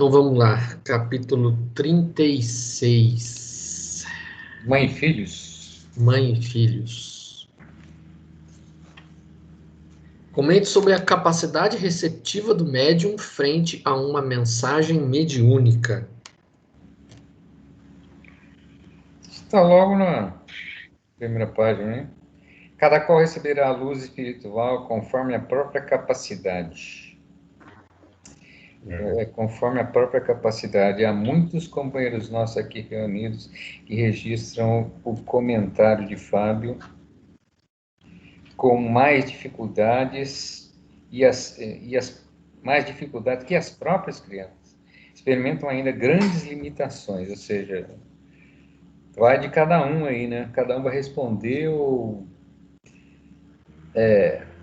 Então vamos lá, capítulo 36. Mãe e filhos. Mãe e filhos. Comente sobre a capacidade receptiva do médium frente a uma mensagem mediúnica. Está logo na primeira página, né? Cada qual receberá a luz espiritual conforme a própria capacidade. Conforme a própria capacidade. Há muitos companheiros nossos aqui reunidos que registram o comentário de Fábio com mais dificuldades e as mais dificuldades que as próprias crianças. Experimentam ainda grandes limitações, ou seja, vai de cada um aí, né? Cada um vai responder ou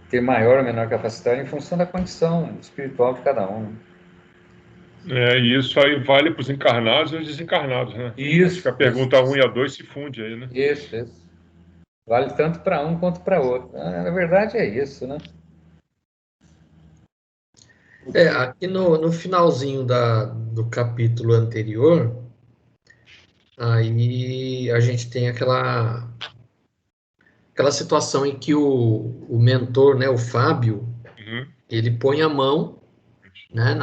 ter maior ou menor capacidade em função da condição espiritual de cada um. E isso aí vale para os encarnados e os desencarnados, né? Isso. Acho que a pergunta 1 e a 2 se funde aí, né? Isso. Vale tanto para um quanto para outro. Na verdade é isso, né? Aqui no finalzinho do capítulo anterior, aí a gente tem aquela situação em que o mentor, né, o Fábio, ele põe a mão, né,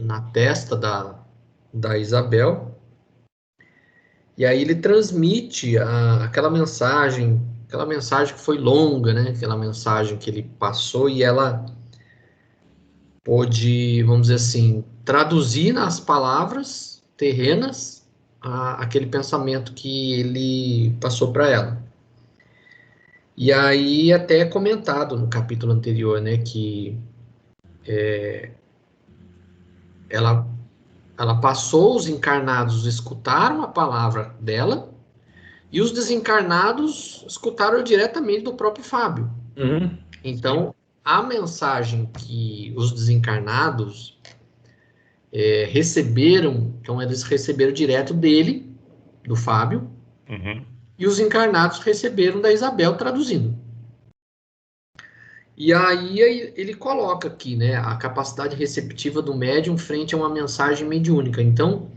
na testa da Isabel, e aí ele transmite aquela mensagem que foi longa, né, aquela mensagem que ele passou, e ela pôde, vamos dizer assim, traduzir nas palavras terrenas aquele pensamento que ele passou para ela. E aí até é comentado no capítulo anterior, né, que ela passou, os encarnados escutaram a palavra dela e os desencarnados escutaram diretamente do próprio Fábio. Uhum. Então, a mensagem que os desencarnados receberam, então eles receberam direto dele, do Fábio, e os encarnados receberam da Isabel traduzindo. E aí ele coloca aqui, né, a capacidade receptiva do médium frente a uma mensagem mediúnica. Então,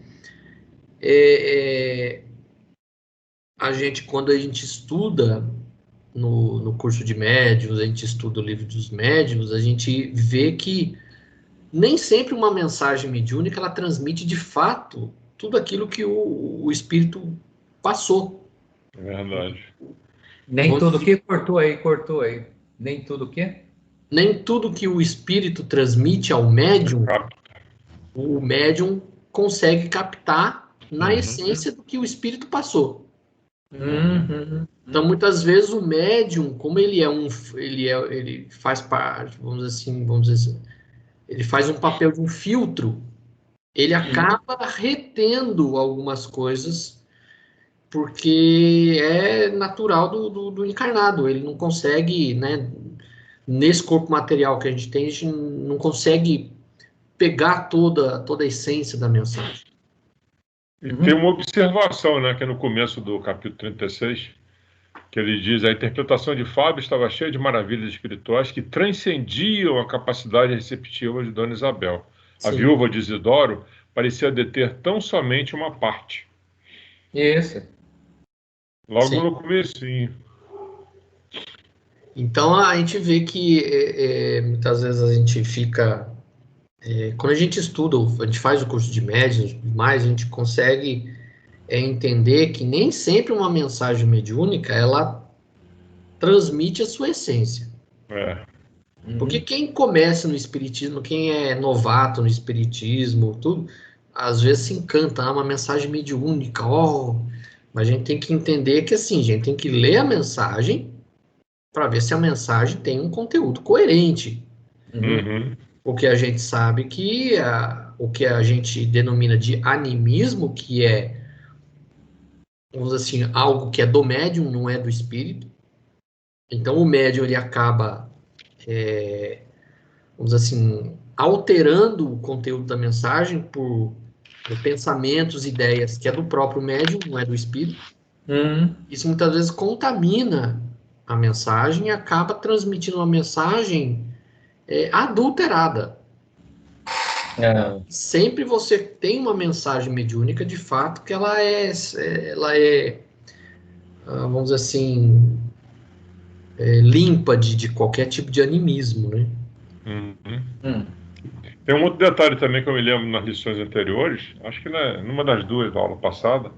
quando a gente estuda no curso de médiuns, a gente estuda o livro dos médiuns, a gente vê que nem sempre uma mensagem mediúnica ela transmite de fato tudo aquilo que o espírito passou. É verdade. Nem tudo que cortou aí. Nem tudo que? Nem tudo que o espírito transmite ao médium, o médium consegue captar na essência do que o espírito passou. Então, muitas vezes o médium, como ele faz parte, vamos dizer assim, ele faz um papel de um filtro, ele acaba retendo algumas coisas, porque é natural do encarnado, ele não consegue, né, nesse corpo material que a gente tem, a gente não consegue pegar toda a essência da mensagem. E tem uma observação, né, que é no começo do capítulo 36, que ele diz: a interpretação de Fábio estava cheia de maravilhas espirituais que transcendiam a capacidade receptiva de Dona Isabel. Sim. A viúva de Isidoro parecia deter tão somente uma parte. Isso. Logo Sim. no comecinho. Então a gente vê que muitas vezes a gente fica... quando a gente estuda, a gente faz o curso de médiuns, mais a gente consegue entender que nem sempre uma mensagem mediúnica ela transmite a sua essência. Porque quem começa no espiritismo, quem é novato no espiritismo, tudo, às vezes se encanta, uma mensagem mediúnica, mas a gente tem que entender que assim, a gente tem que ler a mensagem para ver se a mensagem tem um conteúdo coerente. Porque a gente sabe que o que a gente denomina de animismo, que é, vamos dizer assim, algo que é do médium, não é do espírito. Então o médium ele acaba, vamos dizer assim, alterando o conteúdo da mensagem por pensamentos, ideias que é do próprio médium, não é do espírito. Isso muitas vezes contamina a mensagem e acaba transmitindo uma mensagem adulterada. Sempre você tem uma mensagem mediúnica, de fato, que ela é vamos dizer assim, limpa de qualquer tipo de animismo, né? Tem um outro detalhe também que eu me lembro nas lições anteriores, acho que numa das duas da aula passada,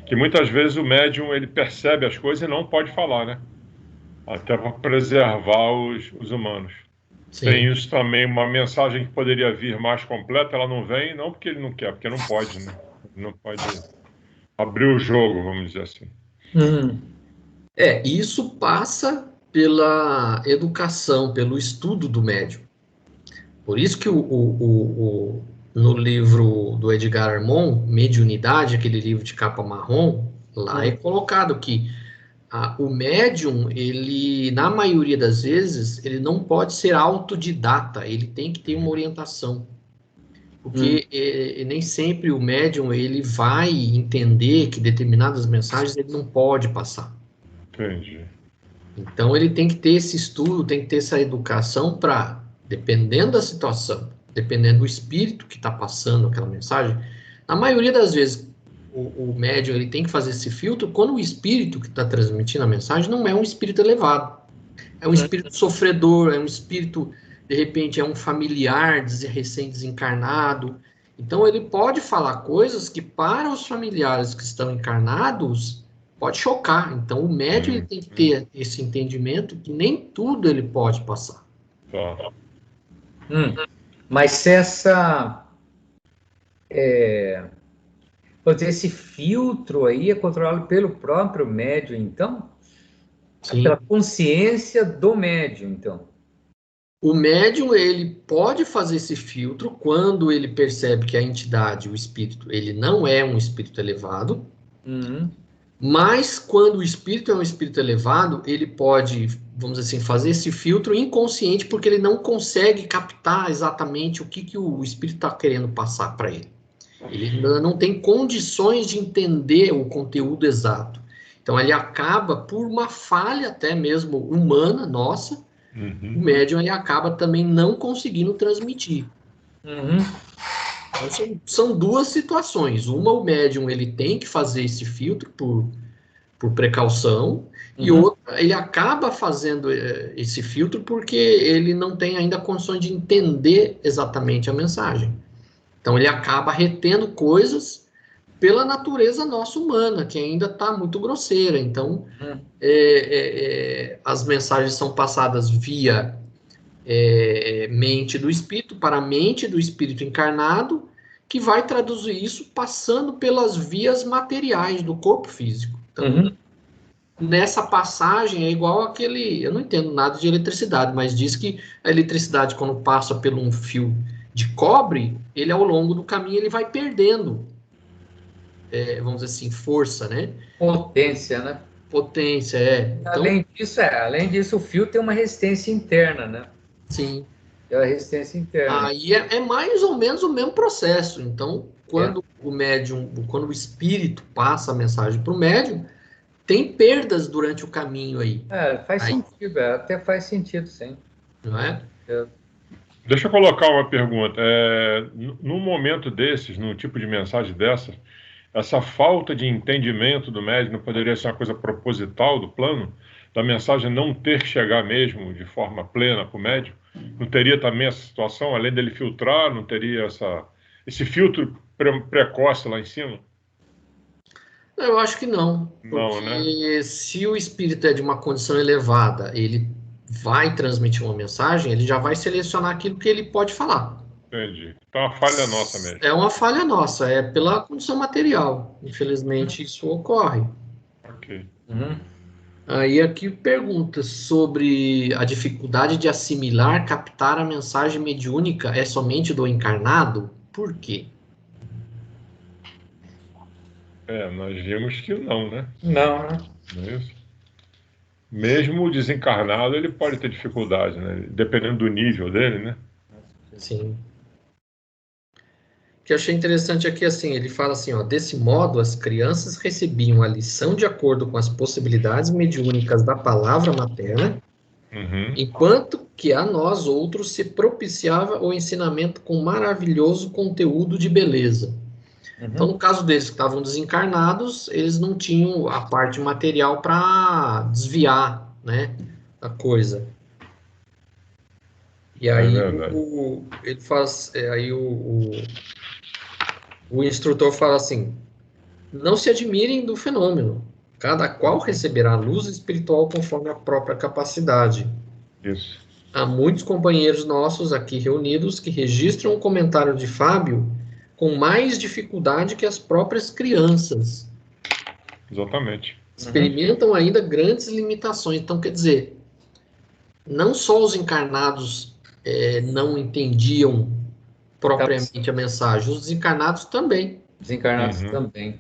que muitas vezes o médium ele percebe as coisas e não pode falar, né? Até para preservar os humanos. Sim. Tem isso também, uma mensagem que poderia vir mais completa, ela não vem, não porque ele não quer, porque não pode, né? Não pode abrir o jogo, vamos dizer assim. Isso passa pela educação, pelo estudo do médium. Por isso que no livro do Edgar Armond, Mediunidade, aquele livro de capa marrom, lá é colocado que o médium, ele, na maioria das vezes, ele não pode ser autodidata, ele tem que ter uma orientação. Porque nem sempre o médium, ele vai entender que determinadas mensagens ele não pode passar. Entendi. Então, ele tem que ter esse estudo, tem que ter essa educação para, dependendo da situação, dependendo do espírito que está passando aquela mensagem, na maioria das vezes, o médium ele tem que fazer esse filtro quando o espírito que está transmitindo a mensagem não é um espírito elevado. É um espírito sofredor, é um espírito, de repente, é um familiar recém-desencarnado. Então, ele pode falar coisas que, para os familiares que estão encarnados, pode chocar. Então, o médium ele tem que ter esse entendimento que nem tudo ele pode passar. Mas esse filtro aí é controlado pelo próprio médium, então? Sim. Pela consciência do médium, então? O médium, ele pode fazer esse filtro quando ele percebe que a entidade, o espírito, ele não é um espírito elevado, mas quando o espírito é um espírito elevado, ele pode, vamos dizer assim, fazer esse filtro inconsciente, porque ele não consegue captar exatamente o que o espírito está querendo passar para ele. Ele ainda não tem condições de entender o conteúdo exato. Então, ele acaba, por uma falha até mesmo humana, nossa, o médium ele acaba também não conseguindo transmitir. Então, são duas situações. Uma, o médium ele tem que fazer esse filtro por precaução, e outra, ele acaba fazendo esse filtro porque ele não tem ainda condições de entender exatamente a mensagem. Então, ele acaba retendo coisas pela natureza nossa humana, que ainda está muito grosseira. Então, as mensagens são passadas via mente do espírito para a mente do espírito encarnado, que vai traduzir isso passando pelas vias materiais do corpo físico. Então, nessa passagem é igual aquele... Eu não entendo nada de eletricidade, mas diz que a eletricidade, quando passa por um fio de cobre, ele ao longo do caminho ele vai perdendo, vamos dizer assim, força, né? Potência, né? Potência, Então, além disso, o fio tem uma resistência interna, né? Sim. É a resistência interna. Aí é mais ou menos o mesmo processo. Então, quando o médium, quando o espírito passa a mensagem para o médium, tem perdas durante o caminho aí. Faz sentido, até faz sentido, sim. Não é? Deixa eu colocar uma pergunta. Num momento desses, num tipo de mensagem dessa, essa falta de entendimento do médium não poderia ser uma coisa proposital do plano? Da mensagem não ter que chegar mesmo de forma plena para o médium? Não teria também essa situação, além dele filtrar, não teria esse filtro precoce lá em cima? Eu acho que não. Não, né? Se o espírito é de uma condição elevada, ele vai transmitir uma mensagem, ele já vai selecionar aquilo que ele pode falar. Entendi. Então é uma falha nossa mesmo. É uma falha nossa, é pela condição material. Infelizmente, isso ocorre. Ok. Aí aqui pergunta sobre a dificuldade de assimilar, captar a mensagem mediúnica é somente do encarnado? Por quê? Nós vimos que não, né? Não, né? Não é isso? Mesmo o desencarnado, ele pode ter dificuldade, né? Dependendo do nível dele, né? Sim. O que eu achei interessante aqui, assim, ele fala assim, ó, desse modo, as crianças recebiam a lição de acordo com as possibilidades mediúnicas da palavra materna enquanto que a nós outros se propiciava o ensinamento com maravilhoso conteúdo de beleza. Então, no caso deles que estavam desencarnados, eles não tinham a parte material para desviar, né, a coisa. E aí ele faz, o instrutor fala assim: não se admirem do fenômeno. Cada qual receberá a luz espiritual conforme a própria capacidade. Isso. Há muitos companheiros nossos aqui reunidos que registram o comentário de Fábio com mais dificuldade que as próprias crianças. Exatamente. Experimentam ainda grandes limitações. Então, quer dizer, não só os encarnados não entendiam propriamente a mensagem, os desencarnados também. Desencarnados também.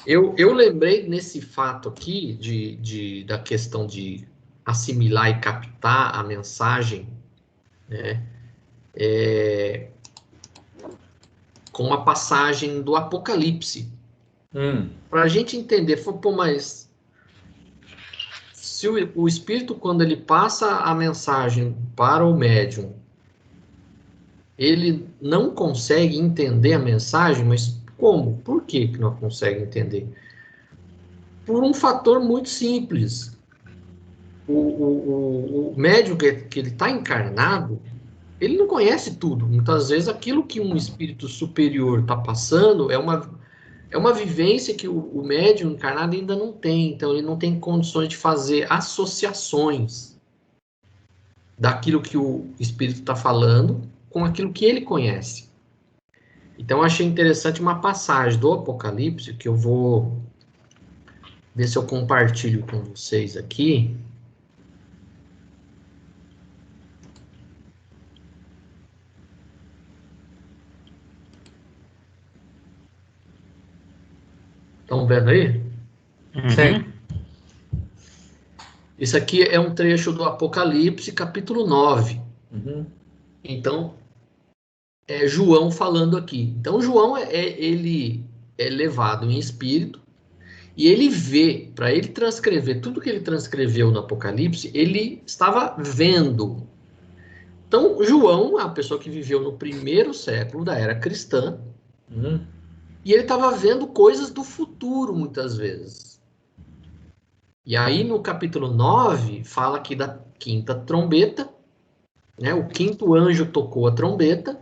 Eu lembrei nesse fato aqui da questão de assimilar e captar a mensagem, né, com uma passagem do Apocalipse. Para a gente entender, pô, mas se o espírito, quando ele passa a mensagem para o médium, ele não consegue entender a mensagem, mas como? Por que não consegue entender? Por um fator muito simples. O médium que ele está encarnado, ele não conhece tudo. Muitas vezes aquilo que um espírito superior está passando é uma vivência que o médium encarnado ainda não tem. Então ele não tem condições de fazer associações daquilo que o espírito está falando com aquilo que ele conhece. Então, eu achei interessante uma passagem do Apocalipse, que eu vou ver se eu compartilho com vocês aqui. Estão vendo aí? Sim. Isso aqui é um trecho do Apocalipse, capítulo 9. Então, é João falando aqui. Então, João, ele é levado em espírito e ele vê, para ele transcrever tudo que ele transcreveu no Apocalipse, ele estava vendo. Então, João, a pessoa que viveu no primeiro século da era cristã, e ele estava vendo coisas do futuro, muitas vezes. E aí, no capítulo 9, fala aqui da quinta trombeta, né? O quinto anjo tocou a trombeta.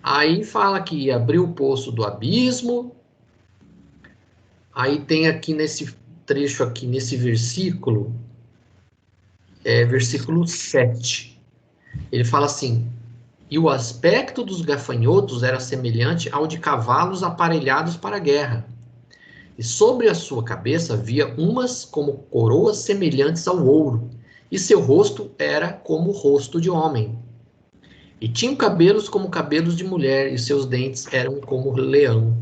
Aí fala que abriu o poço do abismo. Aí tem aqui nesse trecho aqui, nesse versículo, versículo 7. Ele fala assim: e o aspecto dos gafanhotos era semelhante ao de cavalos aparelhados para a guerra. E sobre a sua cabeça havia umas como coroas semelhantes ao ouro, e seu rosto era como o rosto de homem. E tinham cabelos como cabelos de mulher, e seus dentes eram como leão.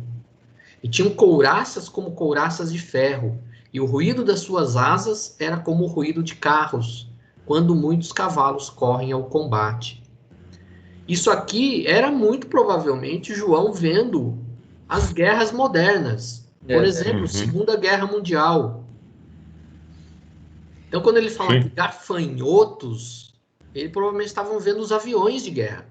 E tinham couraças como couraças de ferro, e o ruído das suas asas era como o ruído de carros, quando muitos cavalos correm ao combate. Isso aqui era muito provavelmente João vendo as guerras modernas. Por exemplo, Segunda Guerra Mundial. Então, quando ele fala de gafanhotos, ele provavelmente estavam vendo os aviões de guerra.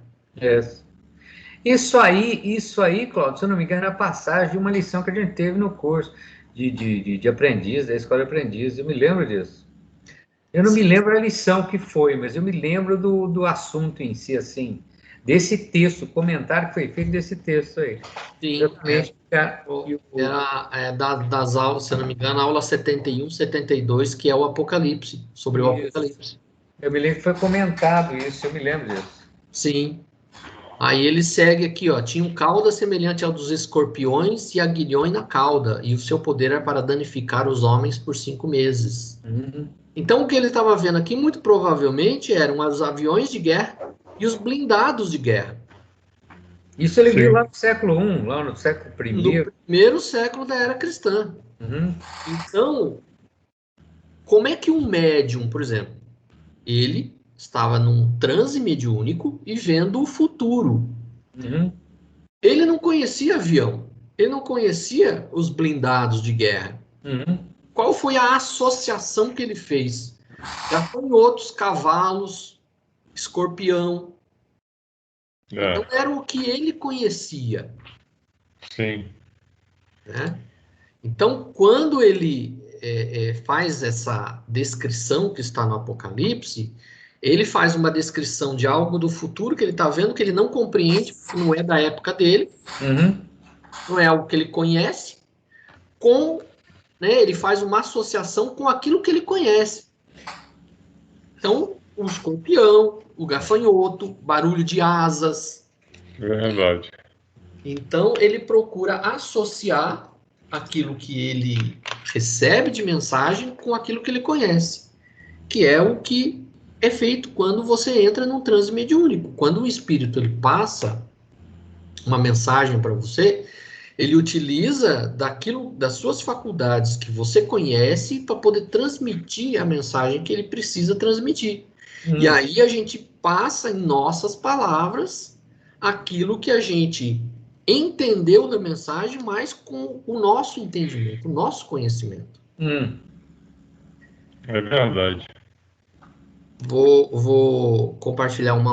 Isso aí, Cláudio, se eu não me engano, é a passagem de uma lição que a gente teve no curso de aprendiz, da escola de aprendiz. Eu me lembro disso. Eu não me lembro a lição que foi, mas eu me lembro do assunto em si, assim, desse texto, o comentário que foi feito desse texto aí. Sim, era das aulas, se eu não me engano, a aula 71, 72, que é o Apocalipse, sobre o Apocalipse. Eu me lembro que foi comentado isso, eu me lembro disso. Sim. Aí ele segue aqui, ó, tinha um cauda semelhante ao dos escorpiões e aguilhões na cauda, e o seu poder era para danificar os homens por 5 meses. Então, o que ele estava vendo aqui, muito provavelmente, eram os aviões de guerra e os blindados de guerra. Isso ele viu lá no século I, lá no século I. No primeiro século da era cristã. Então, como é que um médium, por exemplo, ele estava num transe mediúnico e vendo o futuro. Ele não conhecia avião, ele não conhecia os blindados de guerra. qual foi a associação que ele fez? Gafanhotos, cavalos, escorpião. Então, era o que ele conhecia. Sim. Né? Então, quando ele faz essa descrição que está no Apocalipse, ele faz uma descrição de algo do futuro que ele está vendo, que ele não compreende, porque não é da época dele, não é algo que ele conhece, ele faz uma associação com aquilo que ele conhece. Então, o escorpião, o gafanhoto, barulho de asas. É verdade. Então, ele procura associar aquilo que ele recebe de mensagem com aquilo que ele conhece, que é o que é feito quando você entra num transe mediúnico. Quando o espírito ele passa uma mensagem para você, ele utiliza das suas faculdades que você conhece para poder transmitir a mensagem que ele precisa transmitir. E aí a gente passa em nossas palavras aquilo que a gente entendeu da mensagem, mas com o nosso entendimento, o nosso conhecimento. É verdade. Vou compartilhar um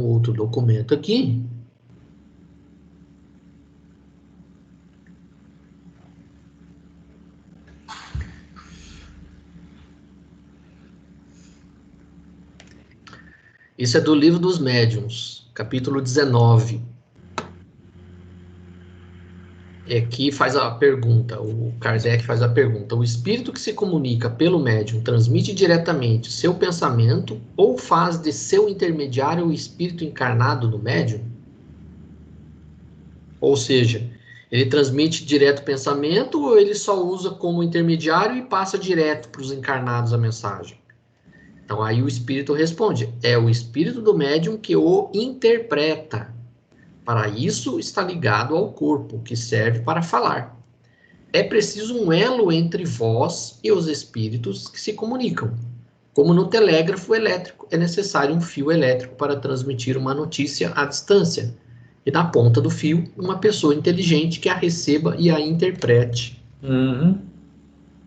outro documento aqui. Isso é do Livro dos Médiuns, capítulo 19. Aqui faz a pergunta, o Kardec faz a pergunta: o espírito que se comunica pelo médium transmite diretamente seu pensamento ou faz de seu intermediário o espírito encarnado do médium? Ou seja, ele transmite direto o pensamento ou ele só usa como intermediário e passa direto para os encarnados a mensagem? Então aí o espírito responde: é o espírito do médium que o interpreta. Para isso está ligado ao corpo, que serve para falar. É preciso um elo entre vós e os espíritos que se comunicam. Como no telégrafo elétrico, é necessário um fio elétrico para transmitir uma notícia à distância. E na ponta do fio, uma pessoa inteligente que a receba e a interprete.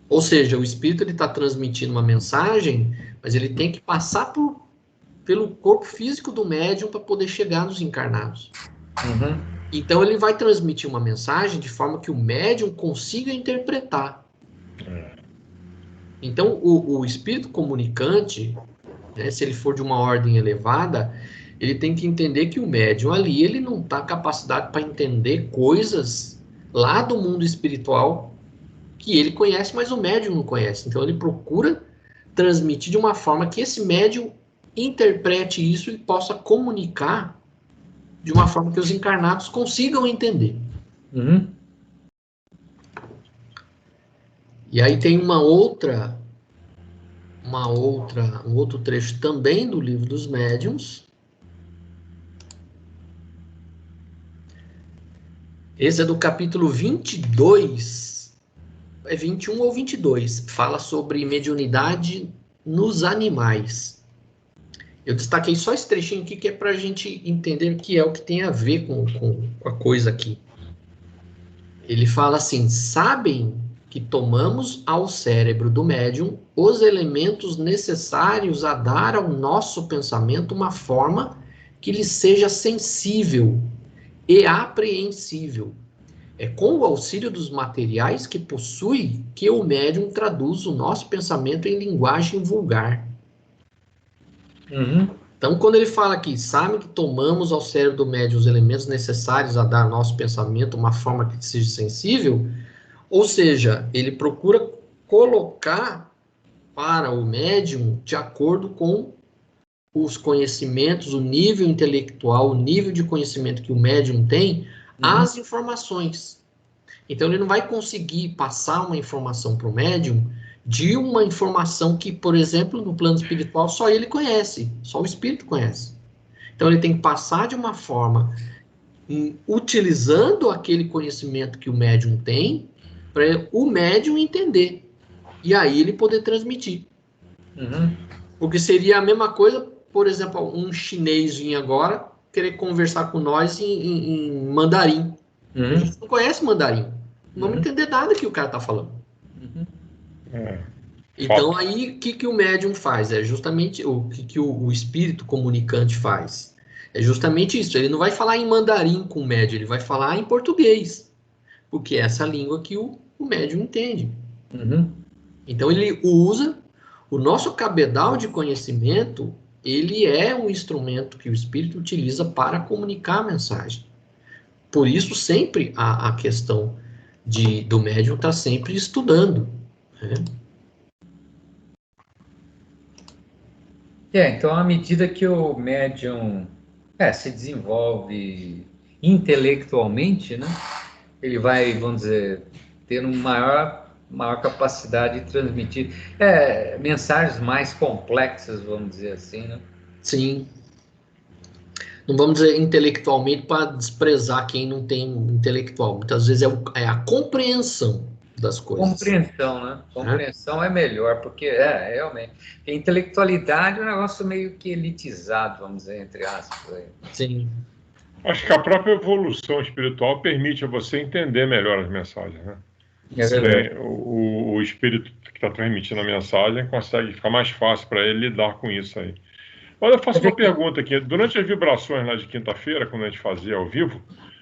Ou seja, o espírito está transmitindo uma mensagem, mas ele tem que passar pelo corpo físico do médium para poder chegar nos encarnados. Então ele vai transmitir uma mensagem de forma que o médium consiga interpretar. Então o espírito comunicante, né, se ele for de uma ordem elevada, ele tem que entender que o médium ali, ele não está capacitado para entender coisas lá do mundo espiritual que ele conhece, mas o médium não conhece. Então ele procura transmitir de uma forma que esse médium interprete isso e possa comunicar de uma forma que os encarnados consigam entender. E aí tem um outro trecho também do Livro dos Médiuns. Esse é do capítulo 22, é 21 ou 22, fala sobre mediunidade nos animais. Eu destaquei só esse trechinho aqui, que é para a gente entender o que é o que tem a ver com a coisa aqui. Ele fala assim: sabem que tomamos ao cérebro do médium os elementos necessários a dar ao nosso pensamento uma forma que lhe seja sensível e apreensível. É com o auxílio dos materiais que possui que o médium traduz o nosso pensamento em linguagem vulgar. Então, quando ele fala aqui, sabe que tomamos ao cérebro do médium os elementos necessários a dar ao nosso pensamento uma forma que seja sensível, ou seja, ele procura colocar para o médium de acordo com os conhecimentos, o nível intelectual, o nível de conhecimento que o médium tem, as informações. Então, ele não vai conseguir passar uma informação para o médium de uma informação que, por exemplo, no plano espiritual, só ele conhece, só o espírito conhece. Então, ele tem que passar de uma forma, utilizando aquele conhecimento que o médium tem, para o médium entender. E aí ele poder transmitir. Porque seria a mesma coisa, por exemplo, um chinês vir agora querer conversar com nós em mandarim. A gente não conhece mandarim. Não vamos entender nada que o cara está falando. É. Então, aí, o que o médium faz? É justamente o que o espírito comunicante faz. É justamente isso. Ele não vai falar em mandarim com o médium, ele vai falar em português. Porque é essa língua que o médium entende. Então, ele usa o nosso cabedal de conhecimento, ele é um instrumento que o espírito utiliza para comunicar a mensagem. Por isso, sempre a questão do médium está sempre estudando, né? Então, à medida que o médium se desenvolve intelectualmente, né, ele vai, vamos dizer, ter uma maior capacidade de transmitir mensagens mais complexas, vamos dizer assim, né? Sim. Não vamos dizer intelectualmente para desprezar quem não tem intelectual. Muitas vezes é a compreensão das coisas. Compreensão, né? Compreensão é melhor, porque realmente. A intelectualidade é um negócio meio que elitizado, vamos dizer, entre aspas. Aí. Sim. Acho que a própria evolução espiritual permite a você entender melhor as mensagens, né? O espírito que está transmitindo a mensagem consegue ficar mais fácil para ele lidar com isso aí. Olha, eu faço uma pergunta aqui. Durante as vibrações lá de quinta-feira, quando a gente fazia ao vivo,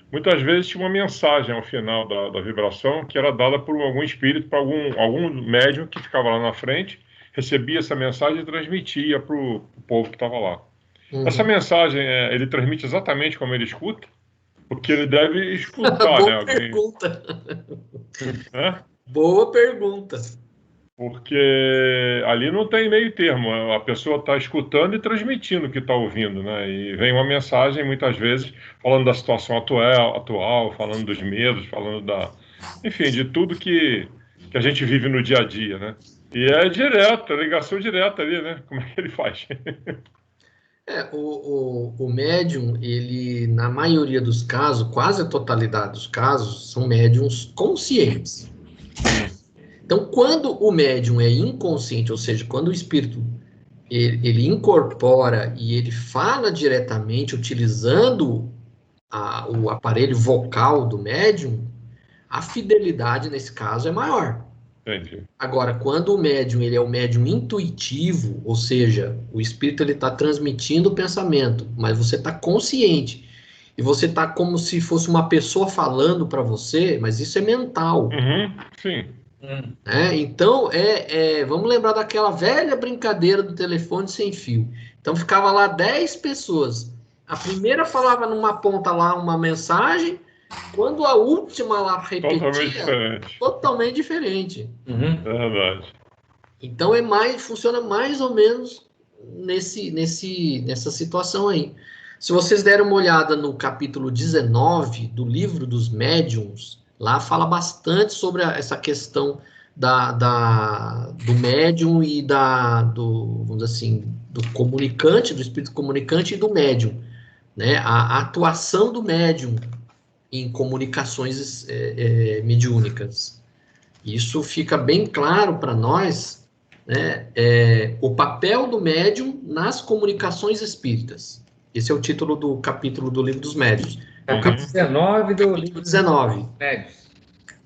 muitas vezes tinha uma mensagem ao final da vibração que era dada por algum espírito, para algum médium que ficava lá na frente, recebia essa mensagem e transmitia para o povo que estava lá. Essa mensagem, ele transmite exatamente como ele escuta? Porque ele deve escutar, né? Boa pergunta. É? Boa pergunta. Porque ali não tem meio termo, a pessoa está escutando e transmitindo o que está ouvindo, né? E vem uma mensagem, muitas vezes, falando da situação atual, falando dos medos, falando enfim, de tudo que a gente vive no dia a dia, né? E é direto, é ligação direta ali, né? Como é que ele faz? O médium, ele, na maioria dos casos, quase a totalidade dos casos, são médiums conscientes. Então, quando o médium é inconsciente, ou seja, quando o espírito ele incorpora e ele fala diretamente utilizando o aparelho vocal do médium, a fidelidade nesse caso é maior. Entendi. Agora, quando o médium ele é um médium intuitivo, ou seja, o espírito ele está transmitindo o pensamento, mas você está consciente e você está como se fosse uma pessoa falando para você, mas isso é mental. Sim. Então, vamos lembrar daquela velha brincadeira do telefone sem fio. Então, ficava lá 10 pessoas. A primeira falava numa ponta lá uma mensagem, quando a última lá repetia, totalmente diferente. É verdade. Então, funciona mais ou menos nessa situação aí. Se vocês derem uma olhada no capítulo 19 do livro dos médiuns, lá fala bastante sobre essa questão do médium e vamos dizer assim, do comunicante, do espírito comunicante e do médium, né? A atuação do médium em comunicações mediúnicas. Isso fica bem claro para nós, né? O papel do médium nas comunicações espíritas. Esse é o título do capítulo do livro dos médiuns. O capítulo 19 do livro 19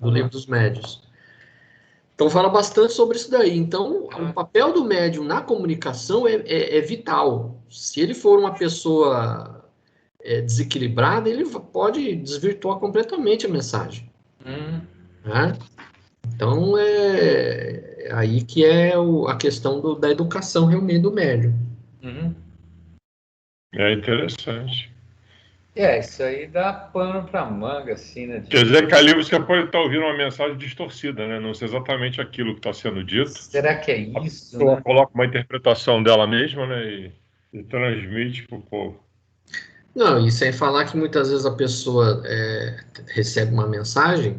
do livro dos médiuns. Então, fala bastante sobre isso daí. Então, o papel do médium na comunicação é vital. Se ele for uma pessoa desequilibrada, ele pode desvirtuar completamente a mensagem. Né? Então, é aí que é a questão da educação realmente do médium. É interessante. Isso aí dá pano para manga, assim, né? Quer dizer que ali você pode estar ouvindo uma mensagem distorcida, né? Não sei exatamente aquilo que está sendo dito. Será que é isso? A pessoa coloca uma interpretação dela mesma, né? E transmite para o povo. Não, e sem falar que muitas vezes a pessoa recebe uma mensagem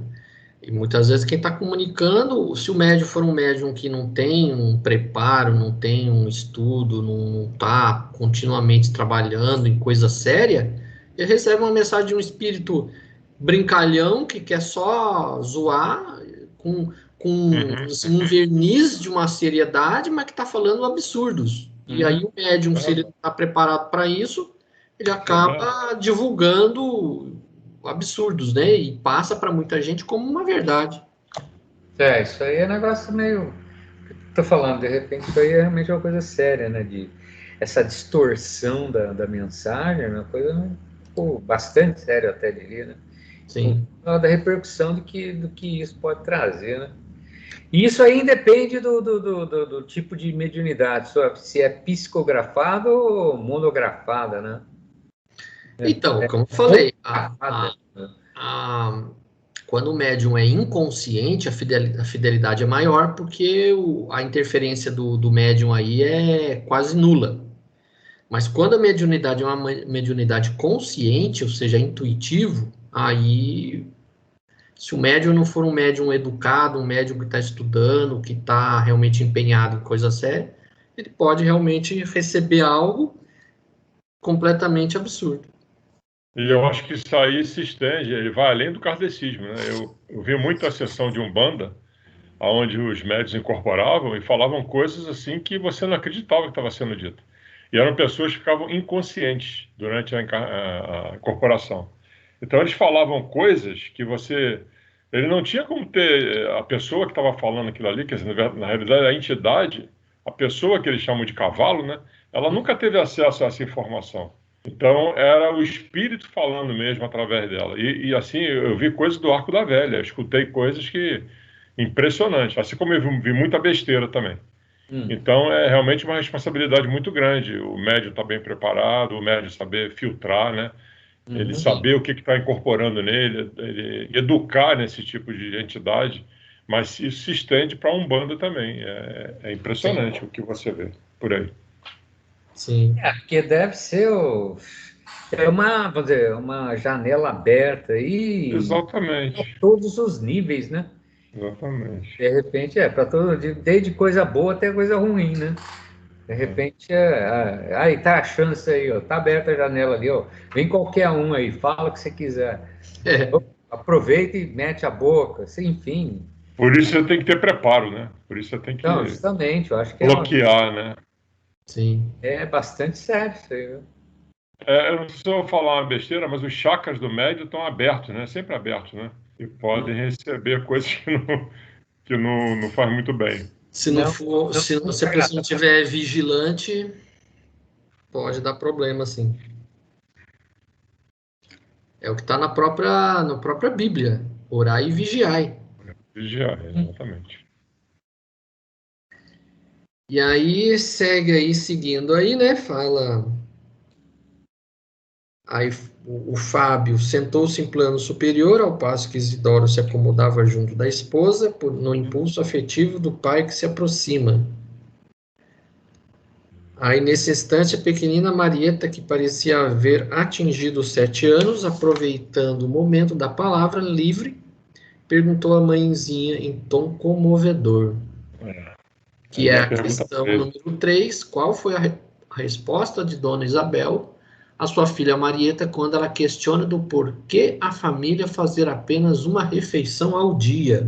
e muitas vezes quem está comunicando, se o médium for um médium que não tem um preparo, não tem um estudo, não está continuamente trabalhando em coisa séria, ele recebe uma mensagem de um espírito brincalhão que quer só zoar com um verniz de uma seriedade, mas que está falando absurdos. E aí o médium, se ele está preparado para isso, ele acaba divulgando absurdos, né? E passa para muita gente como uma verdade. Isso aí é um negócio meio... Tô falando, de repente, isso aí é realmente uma coisa séria, né? Essa distorção da mensagem, é uma coisa bastante séria, até diria, né? Sim. Da repercussão do que isso pode trazer, né? E isso aí independe do tipo de mediunidade, se é psicografada ou monografada, né? Então, como eu falei, Né? quando o médium é inconsciente, a fidelidade é maior, porque a interferência do médium aí é quase nula. Mas quando a mediunidade é uma mediunidade consciente, ou seja, intuitivo, aí, se o médium não for um médium educado, um médium que está estudando, que está realmente empenhado em coisa séria, ele pode realmente receber algo completamente absurdo. E eu acho que isso aí se estende, ele vai além do kardecismo, né? Eu vi muito a sessão de Umbanda, onde os médios incorporavam e falavam coisas assim que você não acreditava que estava sendo dito. E eram pessoas que ficavam inconscientes durante a incorporação. Então eles falavam coisas que você... Ele não tinha como ter a pessoa que estava falando aquilo ali, quer dizer, na realidade a entidade, a pessoa que eles chamam de cavalo, né? Ela nunca teve acesso a essa informação. Então, era o espírito falando mesmo através dela. E assim, eu vi coisas do Arco da Velha, eu escutei coisas que... impressionantes, assim como eu vi muita besteira também. Então, é realmente uma responsabilidade muito grande. O médium está bem preparado, o médium saber filtrar, né? Ele saber o que está incorporando nele, ele educar nesse tipo de entidade, mas isso se estende para a Umbanda também. É impressionante Sim. O que você vê por aí. Sim. Porque deve ser vamos dizer, uma janela aberta aí. Exatamente. A todos os níveis, né? Exatamente. De repente, para todo, desde coisa boa até coisa ruim, né? De repente, aí tá a chance aí, ó, tá aberta a janela ali, ó. Vem qualquer um aí, fala o que você quiser. Aproveita e mete a boca, assim, enfim. Por isso você tem que ter preparo, né? Por isso você tem que Não, justamente, eu acho que bloquear, né? Sim. É bastante sério isso aí, viu? Eu não preciso falar uma besteira, mas os chakras do médio estão abertos, né? Sempre abertos, né? E podem receber coisas que não faz muito bem. Se não for, se a pessoa não estiver vigilante, pode dar problema, sim. É o que está na própria Bíblia. Orai e vigiai. Vigiar, exatamente. E aí, segue aí, seguindo aí, né? Fala... Aí o Fábio sentou-se em plano superior, ao passo que Isidoro se acomodava junto da esposa, no impulso afetivo do pai que se aproxima. Aí, nesse instante, a pequenina Marieta, que parecia haver atingido os 7 anos, aproveitando o momento da palavra livre, perguntou à mãezinha em tom comovedor, que é a questão número 3, qual foi a resposta de Dona Isabel a sua filha Marieta quando ela questiona do porquê a família fazer apenas uma refeição ao dia.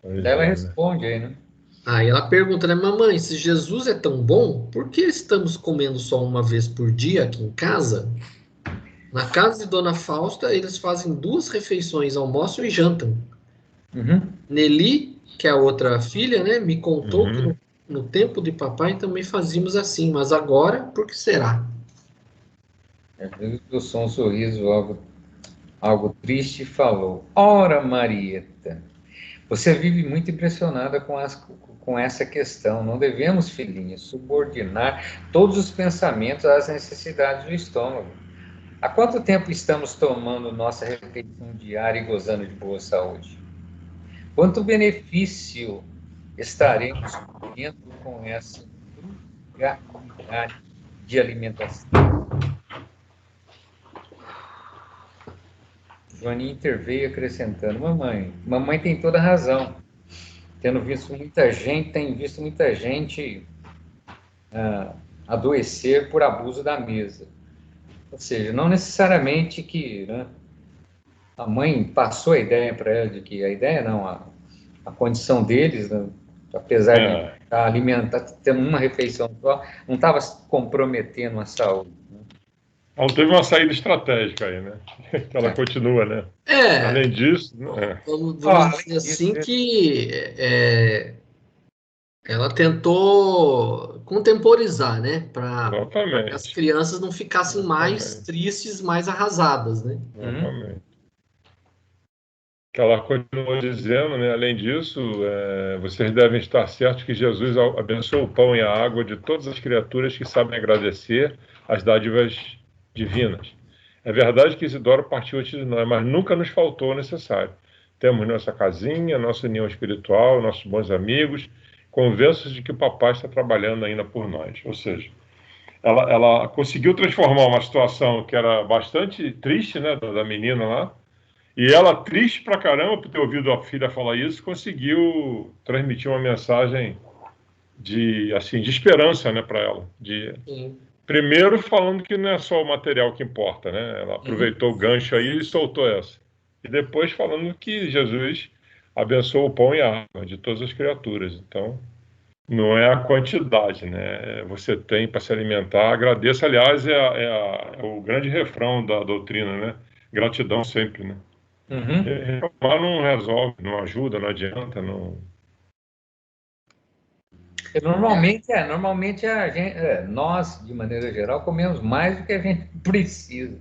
Ela responde aí, né? Aí ela pergunta, né, mamãe, se Jesus é tão bom, por que estamos comendo só uma vez por dia aqui em casa? Na casa de Dona Fausta, eles fazem 2 refeições, almoçam e jantam. Nelly, que é a outra filha, né, me contou que no tempo de papai também fazíamos assim, mas agora, por que será? Do som, um sorriso, algo triste, falou: Ora, Marieta, você vive muito impressionada com essa questão. Não devemos, filhinha, subordinar todos os pensamentos às necessidades do estômago. Há quanto tempo estamos tomando nossa refeição diária e gozando de boa saúde? Quanto benefício estaremos tendo com essa frugalidade de alimentação? Joaninha interveio acrescentando: mamãe tem toda a razão. Tem visto muita gente adoecer por abuso da mesa. Ou seja, não necessariamente que, né, a mãe passou a ideia para ela de que a ideia não, a condição deles, né, apesar de estar tendo uma refeição só, não estava comprometendo a saúde. Né? Ela teve uma saída estratégica aí, né? Que ela continua, né? Além disso, né? Vamos dizer assim que ela tentou contemporizar, né? Para que as crianças não ficassem mais tristes, mais arrasadas, né? Exatamente. Que ela continuou dizendo, né? Além disso, vocês devem estar certos que Jesus abençoou o pão e a água de todas as criaturas que sabem agradecer as dádivas divinas. É verdade que Isidoro partiu antes de nós, mas nunca nos faltou o necessário. Temos nossa casinha, nossa união espiritual, nossos bons amigos, convenços de que o papai está trabalhando ainda por nós. Ou seja, ela conseguiu transformar uma situação que era bastante triste, né, da menina lá, e ela, triste pra caramba por ter ouvido a filha falar isso, conseguiu transmitir uma mensagem de esperança, né, para ela. Primeiro falando que não é só o material que importa, né? Ela aproveitou o gancho aí e soltou essa. E depois falando que Jesus abençoou o pão e a água de todas as criaturas. Então, não é a quantidade, né? Você tem para se alimentar. Agradeça, aliás, é o grande refrão da doutrina, né? Gratidão sempre, né? Reclamar não resolve, não ajuda, não adianta, não. Normalmente a gente, nós, de maneira geral, comemos mais do que a gente precisa.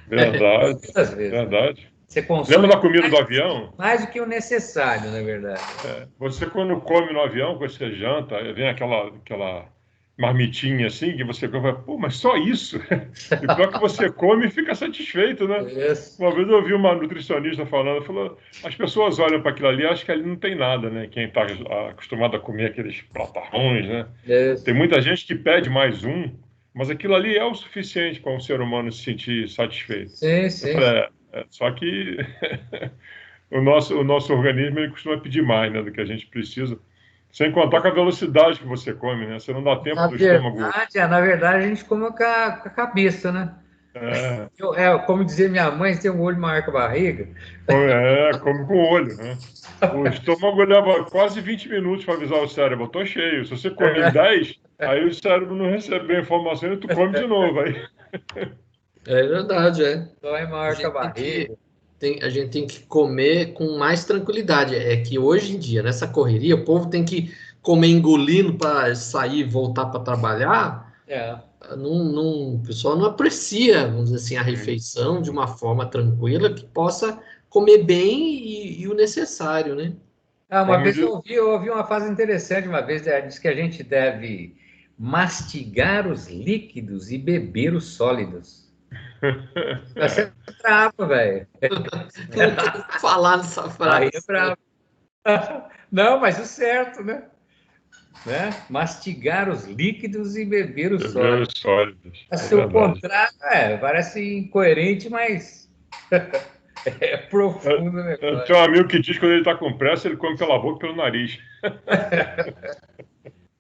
Verdade. Muitas vezes. Verdade. Você consome lembra da comida do avião? Mais do que o necessário, na verdade. Você, quando come no avião, quando você janta, vem aquela marmitinha assim, que você come, pô, mas só isso? E pior que você come e fica satisfeito, né? Uma vez eu ouvi uma nutricionista falou, as pessoas olham para aquilo ali e acham que ali não tem nada, né? Quem está acostumado a comer aqueles platarrões, né? Tem muita gente que pede mais um, mas aquilo ali é o suficiente para um ser humano se sentir satisfeito. Sim. Só que o nosso organismo ele costuma pedir mais, né, do que a gente precisa. Sem contar com a velocidade que você come, né? Você não dá tempo do estômago. Na verdade, a gente come com a cabeça, né? Como dizia minha mãe, você tem um olho maior que a barriga. Come com o olho, né? O estômago leva quase 20 minutos para avisar o cérebro, estou cheio. Se você come em 10, aí o cérebro não recebe a informação e tu come de novo. Aí. É verdade, Então é maior que a barriga. A gente tem que comer com mais tranquilidade. É que hoje em dia, nessa correria, o povo tem que comer engolindo para sair e voltar para trabalhar. O pessoal não aprecia, vamos dizer assim, a refeição de uma forma tranquila que possa comer bem e o necessário, né? Uma vez eu ouvi uma frase interessante, diz que a gente deve mastigar os líquidos e beber os sólidos. Você é bravo, velho. Não falar nessa frase. Aí é bravo. Não, mas o certo, né? Mastigar os líquidos e beber os sólidos. O contrário, parece incoerente, mas é profundo o negócio. Eu tenho um amigo que diz que quando ele está com pressa, ele come pela boca e pelo nariz.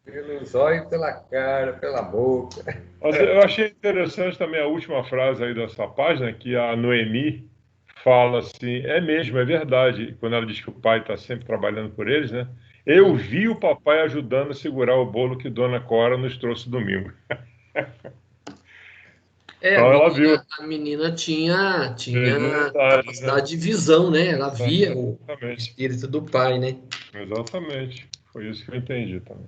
Pelos olhos, pela cara, pela boca. Mas eu achei interessante também a última frase aí dessa página, que a Noemi fala assim, é mesmo, é verdade, quando ela diz que o pai está sempre trabalhando por eles, né? Eu vi o papai ajudando a segurar o bolo que Dona Cora nos trouxe domingo. Então ela viu. A menina tinha capacidade de visão, né? Ela via o espírito do pai, né? Exatamente. Foi isso que eu entendi também.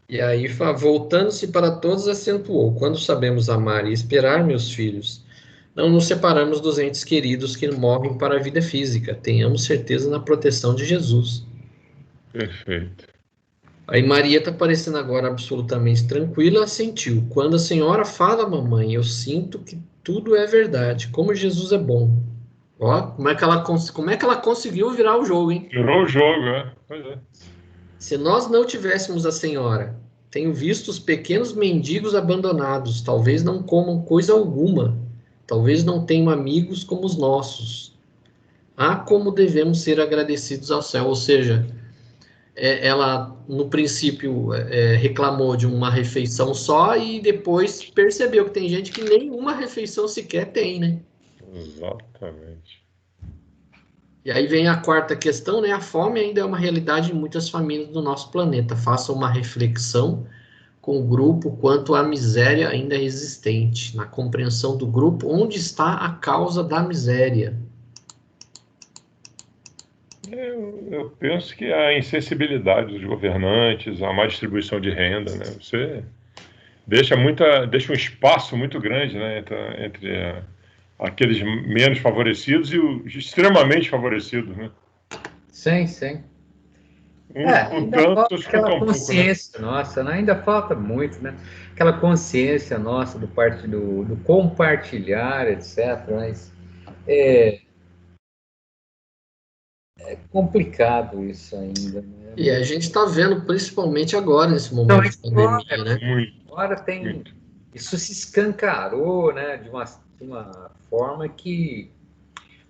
E aí, voltando-se para todos, acentuou: quando sabemos amar e esperar, meus filhos, não nos separamos dos entes queridos que morrem para a vida física. Tenhamos certeza na proteção de Jesus. Perfeito. Aí Maria está parecendo agora absolutamente tranquila, assentiu. Quando a senhora fala, mamãe, eu sinto que tudo é verdade. Como Jesus é bom. Ó, como é que ela conseguiu virar o jogo, hein? Virou o jogo, Pois é. Se nós não tivéssemos a senhora, tenho visto os pequenos mendigos abandonados, talvez não comam coisa alguma, talvez não tenham amigos como os nossos. Como devemos ser agradecidos ao céu. Ou seja, ela no princípio reclamou de uma refeição só e depois percebeu que tem gente que nenhuma refeição sequer tem, né? Exatamente. E aí vem a quarta questão, né? A fome ainda é uma realidade em muitas famílias do nosso planeta. Faça uma reflexão com o grupo quanto a miséria ainda é existente. Na compreensão do grupo, onde está a causa da miséria? Eu penso que a insensibilidade dos governantes, a má distribuição de renda, né? Você deixa um espaço muito grande, né, entre aqueles menos favorecidos e os extremamente favorecidos, né? Sim, sim. Com Ainda falta tantos com aquela tão pouco, né? consciência nossa, né? Ainda falta muito, né? Aquela consciência nossa do compartilhar, etc. Mas é complicado isso ainda, né? E a gente está vendo, principalmente agora, nesse Então, momento de pandemia, né? agora tem. Muito. Isso se escancarou, né? De uma forma que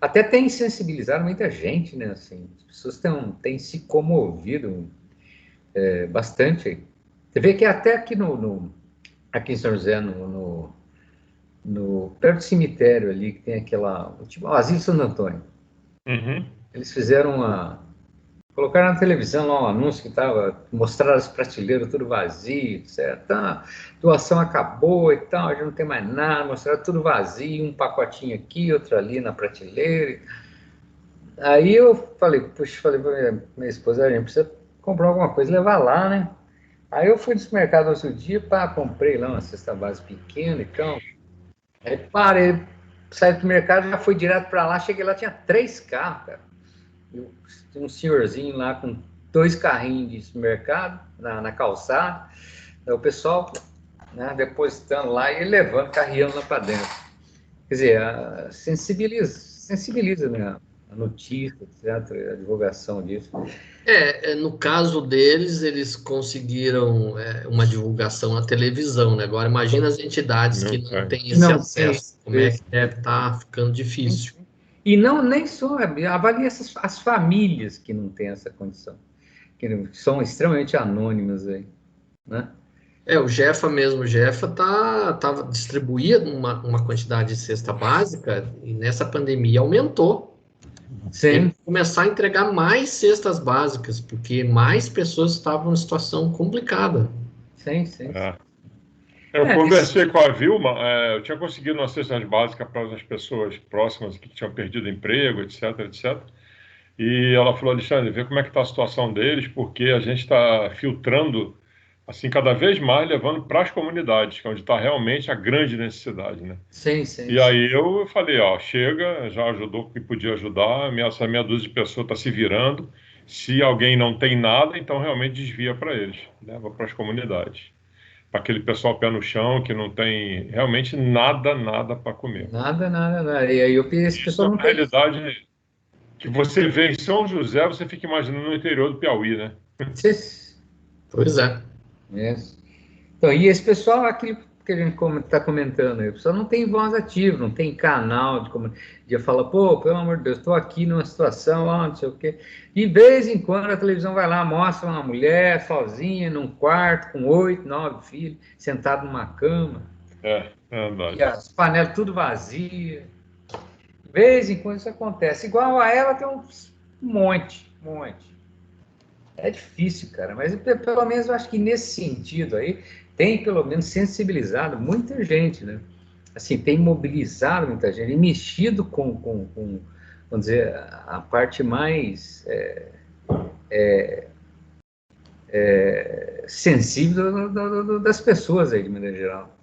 até tem sensibilizado muita gente, né? Assim, as pessoas têm se comovido bastante aí. Você vê que até aqui aqui em São José, perto do cemitério ali, que tem tipo, o Asilo Santo Antônio. Uhum. Eles colocaram na televisão lá um anúncio que mostraram as prateleiras tudo vazio, etc. Tá, doação acabou e tal, já não tem mais nada, mostraram tudo vazio, um pacotinho aqui, outro ali na prateleira. Aí eu falei pra minha esposa, a gente precisa comprar alguma coisa e levar lá, né? Aí eu fui no supermercado outro dia, comprei lá uma cesta básica pequena e tal. Aí parei, saí do mercado, já fui direto para lá, cheguei lá, tinha 3 carros, cara. Tinha um senhorzinho lá com 2 carrinhos de supermercado na calçada. Aí o pessoal, né, depositando lá e levando, carreando lá para dentro. Quer dizer, sensibiliza, né, a notícia, etc., a divulgação disso. No caso deles, eles conseguiram uma divulgação na televisão, né? Agora, imagina as entidades que não têm esse acesso. Como é que deve estar ficando difícil? E não, nem só, avalie as famílias que não têm essa condição, que são extremamente anônimas aí, né? O Jefa distribuía uma quantidade de cesta básica e nessa pandemia aumentou. Tem que começar a entregar mais cestas básicas, porque mais pessoas estavam em situação complicada. Sim. Eu conversei com a Vilma, eu tinha conseguido uma cesta básica para as pessoas próximas que tinham perdido emprego, etc. E ela falou, Alexandre, vê como é que está a situação deles, porque a gente está filtrando, assim, cada vez mais, levando para as comunidades, que é onde está realmente a grande necessidade, né? Sim. E aí eu falei, chega, já ajudou o que podia ajudar, essa meia dúzia de pessoas está se virando, se alguém não tem nada, então realmente desvia para eles, leva para as comunidades. Para aquele pessoal pé no chão, que não tem realmente nada para comer. Nada. E aí esse pessoal não tem. A realidade que você vê em São José, você fica imaginando no interior do Piauí, né? Pois é. Então, e esse pessoal, aquilo que a gente está comentando aí, o pessoal não tem voz ativa, não tem canal de falar, pô, pelo amor de Deus, estou aqui numa situação, não sei o quê. De vez em quando a televisão vai lá, mostra uma mulher sozinha, num quarto, com 8, 9 filhos, sentada numa cama. É verdade. E as panelas tudo vazias. De vez em quando isso acontece. Igual a ela tem um monte. É difícil, cara, mas pelo menos eu acho que nesse sentido aí tem pelo menos sensibilizado muita gente, né? Assim, tem mobilizado muita gente e mexido com vamos dizer, a parte mais sensível das pessoas aí, de maneira geral.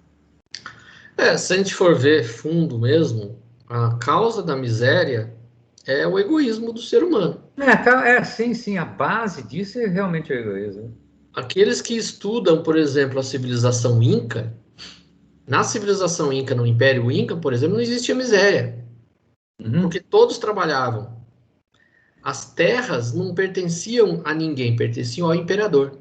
Se a gente for ver fundo mesmo, a causa da miséria é o egoísmo do ser humano. Sim, a base disso é realmente o egoísmo. Aqueles que estudam, por exemplo, a civilização Inca, na civilização Inca, no Império Inca, por exemplo, não existia miséria, porque todos trabalhavam. As terras não pertenciam a ninguém, pertenciam ao imperador.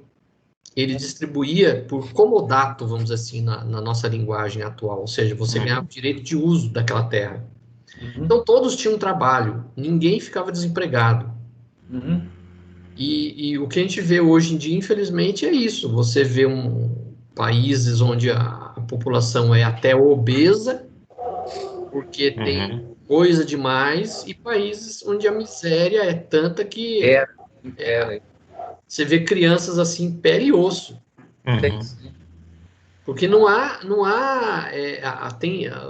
Ele distribuía por comodato, vamos dizer assim, na nossa linguagem atual, ou seja, você ganhava o direito de uso daquela terra. Então, todos tinham trabalho, ninguém ficava desempregado. E o que a gente vê hoje em dia, infelizmente, é isso. Você vê países onde a população é até obesa, porque tem coisa demais, e países onde a miséria é tanta que você vê crianças assim, pele e osso. Porque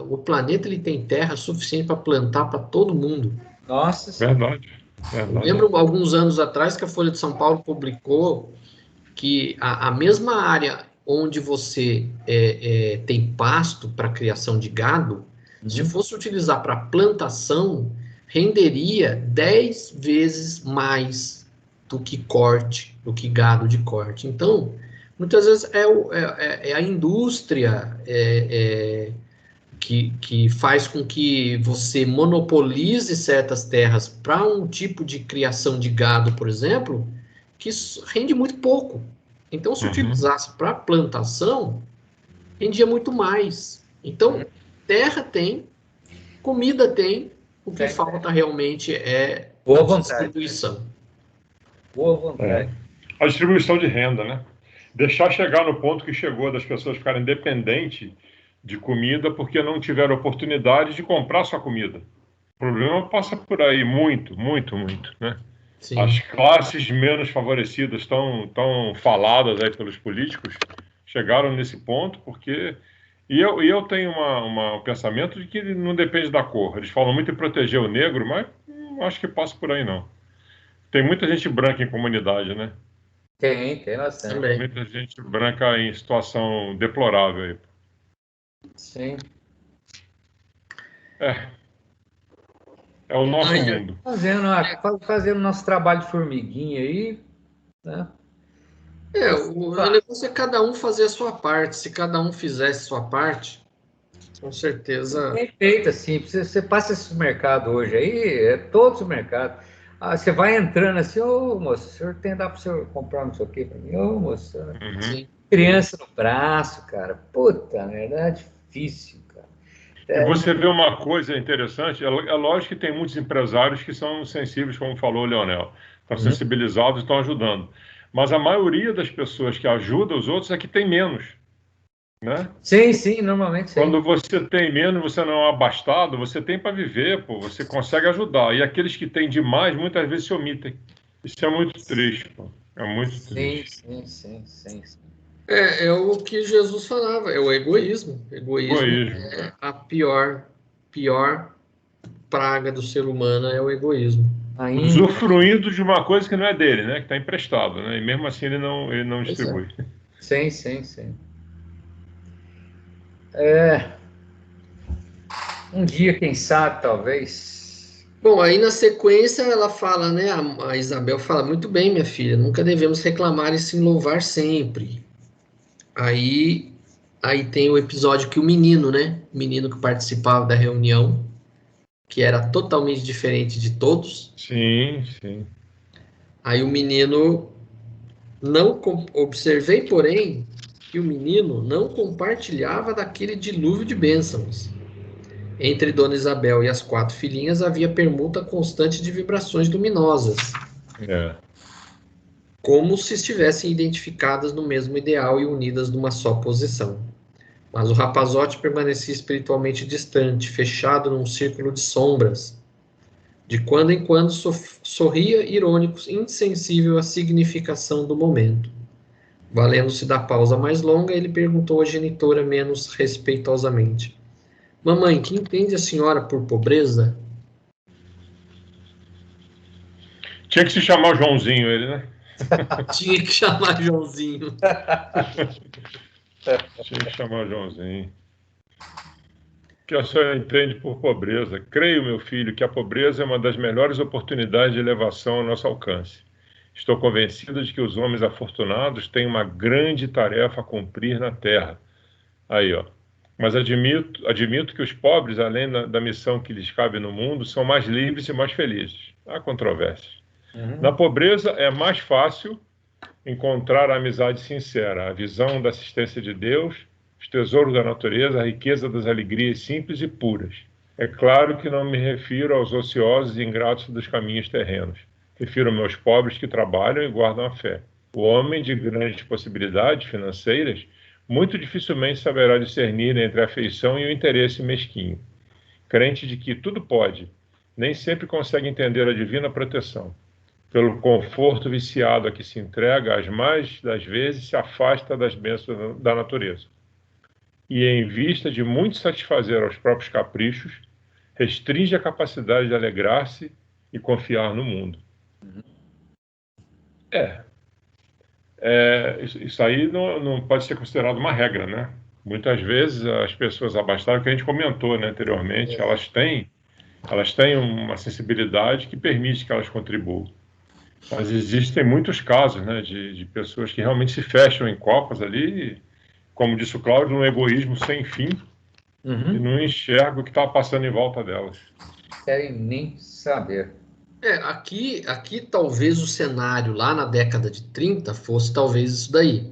o planeta ele tem terra suficiente para plantar para todo mundo. Nossa. Verdade. Eu lembro alguns anos atrás que a Folha de São Paulo publicou que a mesma área onde você tem pasto para criação de gado, se fosse utilizar para plantação, renderia 10 vezes mais do que gado de corte. Então, muitas vezes é a indústria que faz com que você monopolize certas terras para um tipo de criação de gado, por exemplo, que rende muito pouco. Então, se utilizasse para plantação, rendia muito mais. Então, terra tem, comida tem, o que falta realmente é a distribuição. Boa vontade. A distribuição de renda, né? Deixar chegar no ponto que chegou, das pessoas ficarem dependentes de comida porque não tiveram oportunidade de comprar sua comida. O problema passa por aí muito, né? Sim. As classes menos favorecidas, tão faladas aí pelos políticos, chegaram nesse ponto porque... E eu tenho um pensamento de que não depende da cor. Eles falam muito em proteger o negro, mas não acho que passa por aí, não. Tem muita gente branca em comunidade, né? Tem bastante. Também. Muita gente branca em situação deplorável aí. Sim. É o nosso mundo. Fazendo nosso trabalho de formiguinha aí, né? O negócio é cada um fazer a sua parte. Se cada um fizesse a sua parte, com certeza... É feito assim. Você passa esse mercado hoje aí, é todos os mercados. Você vai entrando assim, ô moço, o senhor dá para o senhor comprar não sei o quê para mim? Ô moço, criança no braço, cara. Puta merda, é difícil, cara. E você vê uma coisa interessante, é lógico que tem muitos empresários que são sensíveis, como falou o Leonel, estão sensibilizados e estão ajudando. Mas a maioria das pessoas que ajudam os outros é que tem menos, né? Sim, normalmente sim. Quando você tem menos, você não é abastado, você tem para viver, pô, você consegue ajudar. E aqueles que têm demais, muitas vezes se omitem. Isso é muito triste, pô. É muito triste. Sim. É o que Jesus falava, é o egoísmo. Egoísmo é a pior praga do ser humano, é o egoísmo. Usufruindo de uma coisa que não é dele, né? Que está emprestado, né? E mesmo assim ele não distribui. Sim. Um dia, quem sabe, talvez. Bom, aí na sequência ela fala, né? A Isabel fala, muito bem, minha filha, nunca devemos reclamar e sim louvar sempre. Aí tem o episódio que o menino, né? O menino que participava da reunião, que era totalmente diferente de todos. Sim. Aí o menino observei, porém, que o menino não compartilhava daquele dilúvio de bênçãos. Entre Dona Isabel e as 4 filhinhas havia permuta constante de vibrações luminosas. Como se estivessem identificadas no mesmo ideal e unidas numa só posição. Mas o rapazote permanecia espiritualmente distante, fechado num círculo de sombras. De quando em quando sorria irônico, insensível à significação do momento. Valendo-se da pausa mais longa, ele perguntou à genitora menos respeitosamente: Mamãe, que entende a senhora por pobreza? Tinha que se chamar Joãozinho ele, né? Tinha que chamar Joãozinho. Tinha que chamar Joãozinho. Que a senhora entende por pobreza. Creio, meu filho, que a pobreza é uma das melhores oportunidades de elevação ao nosso alcance. Estou convencido de que os homens afortunados têm uma grande tarefa a cumprir na terra. Aí, ó. Mas admito que os pobres, além da missão que lhes cabe no mundo, são mais livres e mais felizes. Há controvérsias. Na pobreza é mais fácil encontrar a amizade sincera, a visão da assistência de Deus, os tesouros da natureza, a riqueza das alegrias simples e puras. É claro que não me refiro aos ociosos e ingratos dos caminhos terrenos. Refiro meus pobres que trabalham e guardam a fé. O homem de grandes possibilidades financeiras muito dificilmente saberá discernir entre a afeição e o interesse mesquinho. Crente de que tudo pode, nem sempre consegue entender a divina proteção. Pelo conforto viciado a que se entrega, as mais das vezes se afasta das bênçãos da natureza. e, em vista de muito satisfazer aos próprios caprichos, restringe a capacidade de alegrar-se e confiar no mundo. Isso aí não pode ser considerado uma regra, né? Muitas vezes as pessoas abastadas, que a gente comentou, né, anteriormente, elas têm uma sensibilidade que permite que elas contribuam. Mas existem muitos casos, né, de pessoas que realmente se fecham em copas ali, como disse o Cláudio, um egoísmo sem fim, e não enxerga o que está passando em volta delas. Querem nem saber. Aqui talvez o cenário lá na década de 30 fosse talvez isso daí.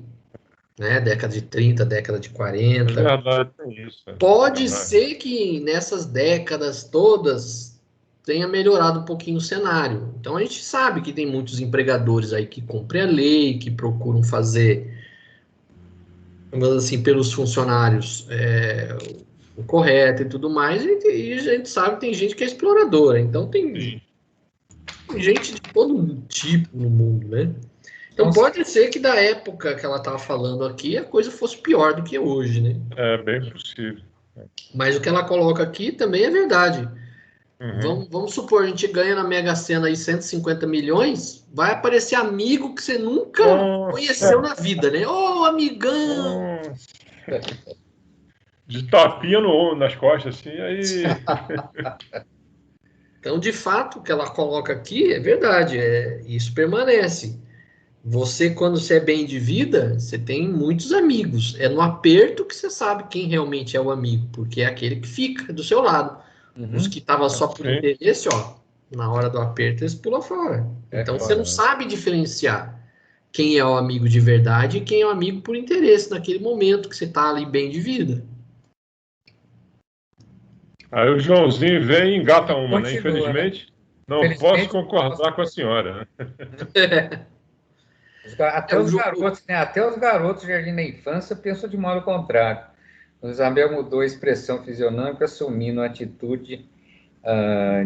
Né? Década de 30, década de 40. É verdade, tem isso. Pode ser que nessas décadas todas tenha melhorado um pouquinho o cenário. Então a gente sabe que tem muitos empregadores aí que cumprem a lei, que procuram fazer, vamos assim, pelos funcionários o correto e tudo mais, e a gente sabe que tem gente que é exploradora. Então tem gente de todo tipo no mundo, né? Então pode ser que da época que ela estava falando aqui a coisa fosse pior do que hoje, né? É bem possível. Mas o que ela coloca aqui também é verdade. Vamos supor, a gente ganha na Mega Sena aí 150 milhões, vai aparecer amigo que você nunca conheceu na vida, né? Ô, amigão! De tapinha nas costas, assim, aí... Então, de fato, o que ela coloca aqui é verdade, isso permanece. Você, quando você é bem de vida, você tem muitos amigos. É no aperto que você sabe quem realmente é o amigo, porque é aquele que fica do seu lado. Os que estavam só por interesse, na hora do aperto, eles pulam fora. Então, você não sabe diferenciar quem é o amigo de verdade e quem é o amigo por interesse, naquele momento que você está ali bem de vida. Aí o Joãozinho vem e engata uma, né? Infelizmente, não posso concordar com a senhora. Até os garotos, né? Até os garotos de jardim da infância pensam de modo contrário. O Isabel mudou a expressão fisionômica, assumindo a atitude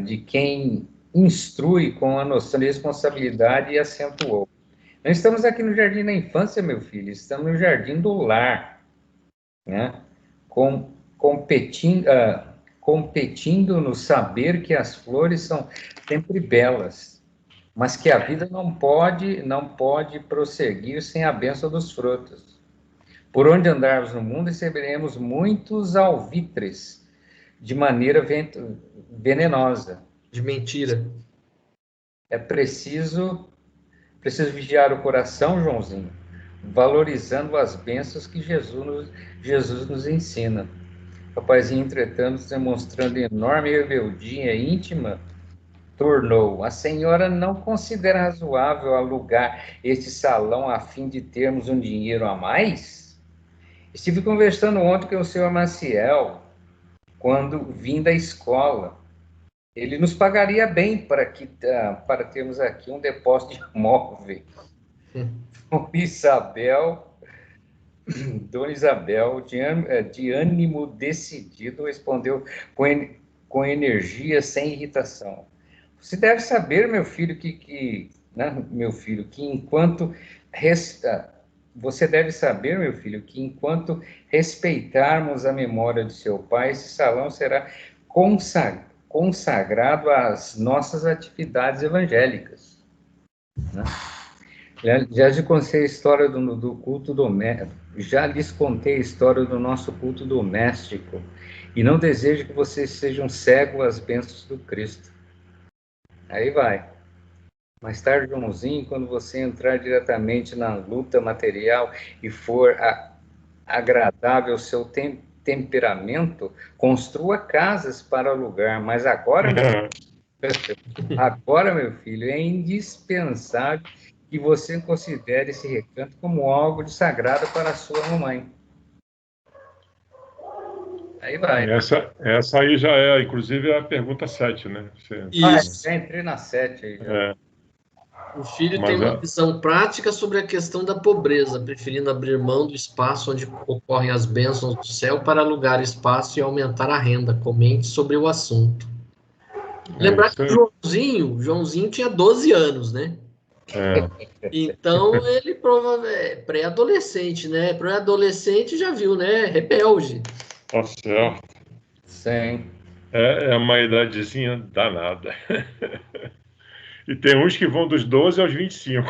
de quem instrui com a noção de responsabilidade e acentuou. Não estamos aqui no jardim da infância, meu filho, estamos no jardim do lar, né? Competindo no saber que as flores são sempre belas, mas que a vida não pode prosseguir sem a bênção dos frutos. Por onde andarmos no mundo, receberemos muitos alvitres de maneira venenosa. De mentira. É preciso vigiar o coração, Joãozinho, valorizando as bênçãos que Jesus nos ensina. O rapazinho, entretanto, demonstrando enorme rebeldia íntima, tornou: a senhora não considera razoável alugar este salão a fim de termos um dinheiro a mais? Estive conversando ontem com o senhor Maciel, quando vim da escola. Ele nos pagaria bem para termos aqui um depósito de móveis. Dona Isabel, de ânimo decidido, respondeu com energia, sem irritação. Você deve saber, meu filho, que enquanto respeitarmos a memória de seu pai, esse salão será consagrado às nossas atividades evangélicas. Né? Já lhes contei a história do culto doméstico. Já lhes contei a história do nosso culto doméstico. E não desejo que vocês sejam cegos às bênçãos do Cristo. Aí vai. Mais tarde, Joãozinho, quando você entrar diretamente na luta material e for agradável ao seu temperamento, construa casas para alugar. Mas agora, meu filho, é indispensável que você considere esse recanto como algo de sagrado para a sua mamãe. Aí vai. Essa aí já é, inclusive, a pergunta 7, né? Isso. Já entrei na 7 aí. O filho tem uma visão prática sobre a questão da pobreza, preferindo abrir mão do espaço onde ocorrem as bênçãos do céu para alugar espaço e aumentar a renda. Comente sobre o assunto. Lembrar que o Joãozinho tinha 12 anos, né? Então, ele provavelmente é pré-adolescente, né? Pré-adolescente já viu, né? Rebelde. Tá certo. Sim. É uma idadezinha danada. E tem uns que vão dos 12 aos 25.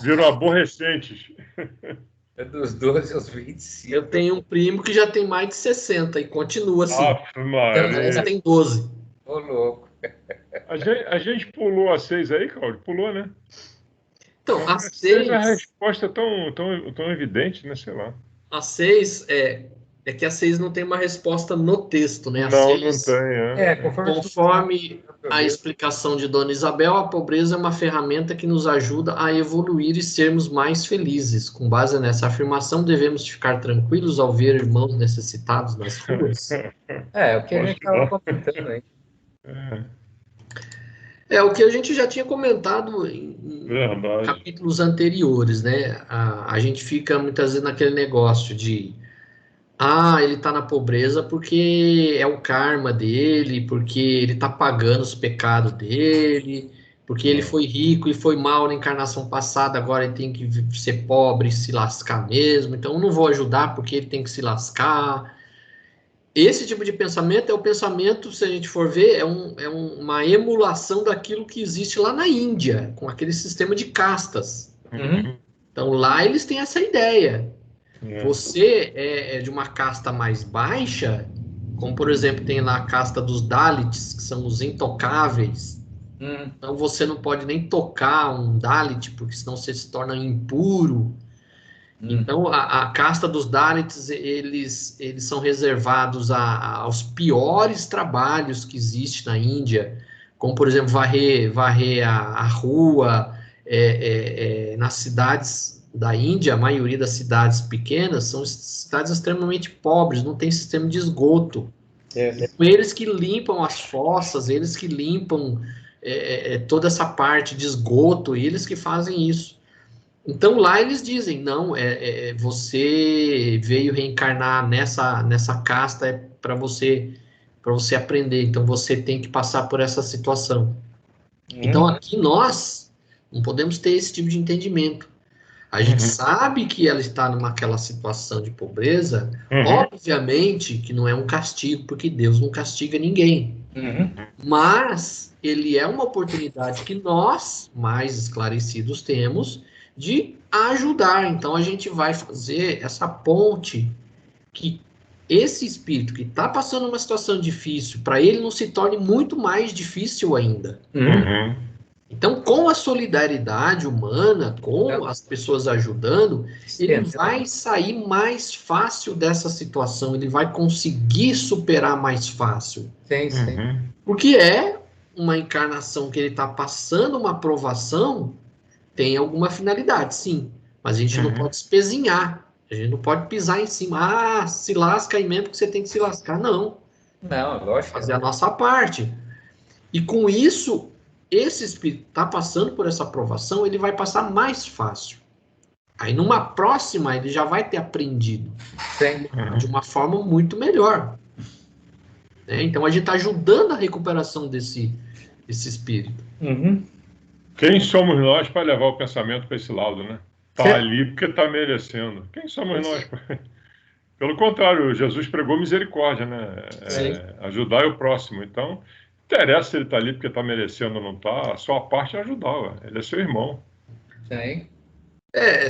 Viram aborrecentes. É dos 12 aos 25. Eu tenho um primo que já tem mais de 60 e continua assim. Ave Parece Maria. que tem 12. Ô, louco. A gente pulou a 6 aí, Claudio? Pulou, né? Então, a Seja a 6, resposta tão evidente, né? Sei lá. a 6 é que a 6 não tem uma resposta no texto, né? A Não tem, 6, conforme a eu explicação de Dona Isabel, a pobreza é uma ferramenta que nos ajuda a evoluir e sermos mais felizes. Com base nessa afirmação, devemos ficar tranquilos ao ver irmãos necessitados nas ruas? o que a gente estava comentando aí. É o que a gente já tinha comentado em Verdade. capítulos anteriores, né? A gente fica muitas vezes naquele negócio de ele tá na pobreza porque é o karma dele, porque ele tá pagando os pecados dele, porque ele foi rico e foi mal na encarnação passada, agora ele tem que ser pobre e se lascar mesmo, então eu não vou ajudar porque ele tem que se lascar. Esse tipo de pensamento é o pensamento, se a gente for ver, uma emulação daquilo que existe lá na Índia, com aquele sistema de castas. Então lá eles têm essa ideia. Você é de uma casta mais baixa, como por exemplo tem lá a casta dos Dalits, que são os intocáveis. Então você não pode nem tocar um Dalit, porque senão você se torna impuro. Então a casta dos Dalits, eles são reservados aos piores trabalhos que existe na Índia, como por exemplo varrer a rua, nas cidades da Índia, a maioria das cidades pequenas são cidades extremamente pobres, não tem sistema de esgoto. São eles que limpam as fossas, eles que limpam toda essa parte de esgoto, eles que fazem isso. Então lá eles dizem, não, você veio reencarnar nessa casta para você aprender, então você tem que passar por essa situação. Então aqui nós não podemos ter esse tipo de entendimento. A gente sabe que ela está naquela situação de pobreza, obviamente que não é um castigo, porque Deus não castiga ninguém. Mas ele é uma oportunidade que nós, mais esclarecidos, temos de ajudar. Então a gente vai fazer essa ponte que esse espírito que está passando uma situação difícil, para ele não se torne muito mais difícil ainda. Então, com a solidariedade humana, com as pessoas ajudando, ele vai sair mais fácil dessa situação, ele vai conseguir superar mais fácil. Sim. Porque é uma encarnação que ele está passando uma provação, tem alguma finalidade, sim. Mas a gente não pode espezinhar, a gente não pode pisar em cima. Se lasca aí mesmo que você tem que se lascar. Não. Não, lógico. Fazer a nossa parte. E com isso, esse espírito está passando por essa provação, ele vai passar mais fácil. Aí numa próxima, ele já vai ter aprendido. De uma forma muito melhor. Então a gente está ajudando a recuperação desse espírito. Quem somos nós para levar o pensamento para esse lado, né? Tá ali porque tá merecendo. Quem somos nós? Pelo contrário, Jesus pregou misericórdia, né? Ajudar o próximo. Então, não interessa se ele tá ali porque tá merecendo ou não tá. A sua parte é ajudar, ué. Ele é seu irmão. Sim.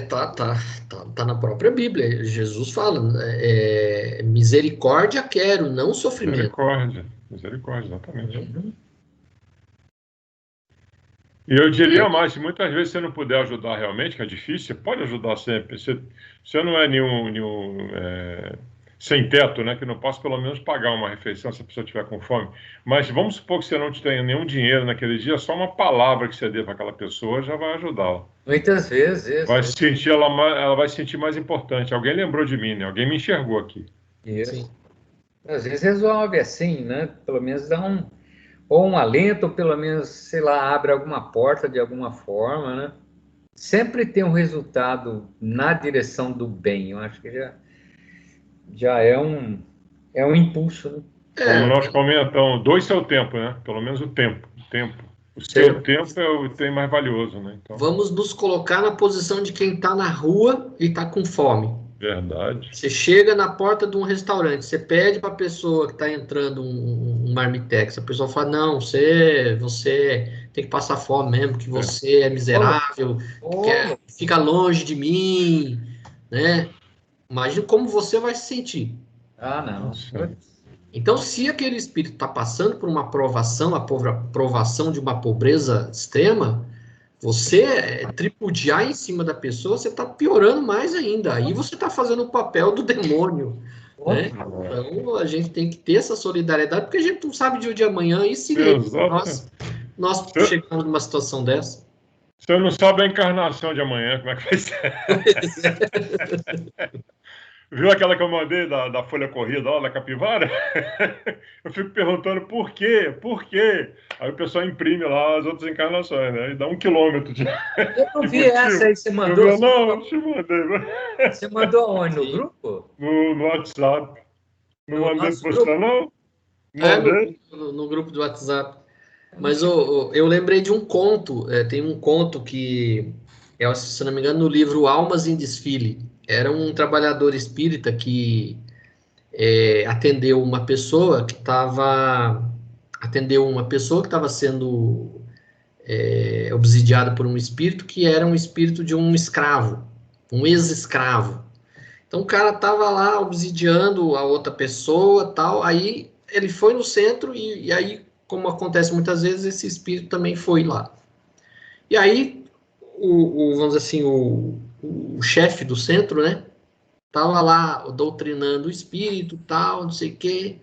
Tá na própria Bíblia. Jesus fala, misericórdia quero, não sofrimento. Misericórdia, exatamente. E eu diria mais, se muitas vezes você não puder ajudar realmente, que é difícil, você pode ajudar sempre. Você não é nenhum sem teto, né? Que não possa pelo menos pagar uma refeição se a pessoa estiver com fome. Mas vamos supor que você não tenha nenhum dinheiro naquele dia, só uma palavra que você dê para aquela pessoa já vai ajudá-la. Muitas vezes. Vai se sentir, ela vai se sentir mais importante. Alguém lembrou de mim, né? Alguém me enxergou aqui. Isso. Sim. Às vezes resolve assim, né? Pelo menos dá ou um alento, ou pelo menos, sei lá, abre alguma porta de alguma forma, né? Sempre tem um resultado na direção do bem. Eu acho que já é um impulso, né? Como nós comentamos, doe seu tempo, né? Pelo menos o tempo. O seu tempo é o item mais valioso, né? Então, vamos nos colocar na posição de quem está na rua e está com fome. verdade. Você chega na porta de um restaurante, você pede para a pessoa que está entrando um marmitex, a pessoa fala, não, você tem que passar fome mesmo, que você é miserável, fica longe de mim, né? Imagina como você vai se sentir. Ah, não. Então, se aquele espírito está passando por uma provação, a provação de uma pobreza extrema, você tripudiar em cima da pessoa, você está piorando mais ainda. Aí você está fazendo o papel do demônio. Né? Então, a gente tem que ter essa solidariedade, porque a gente não sabe dia de amanhã, e se nós chegamos numa situação dessa. Você não sabe a encarnação de amanhã, como é que vai ser? Viu aquela que eu mandei da Folha Corrida, ó, da capivara? Eu fico perguntando por quê? Por quê? Aí o pessoal imprime lá as outras encarnações, né? E dá 1 quilômetro de... Eu não vi essa aí, você mandou? Não, te mandei. Você mandou aonde? No grupo? No WhatsApp. Não mandei pra você, não? No grupo do WhatsApp. Mas eu lembrei de um conto, tem um conto que, se não me engano, no livro Almas em Desfile. Era um trabalhador espírita que atendeu uma pessoa que estava sendo obsidiada por um espírito que era um espírito de um escravo, um ex-escravo. Então o cara estava lá obsidiando a outra pessoa, tal. Aí ele foi no centro e aí, como acontece muitas vezes, esse espírito também foi lá. E aí vamos dizer assim, o chefe do centro, né? Tava lá doutrinando o espírito, tal, não sei o quê.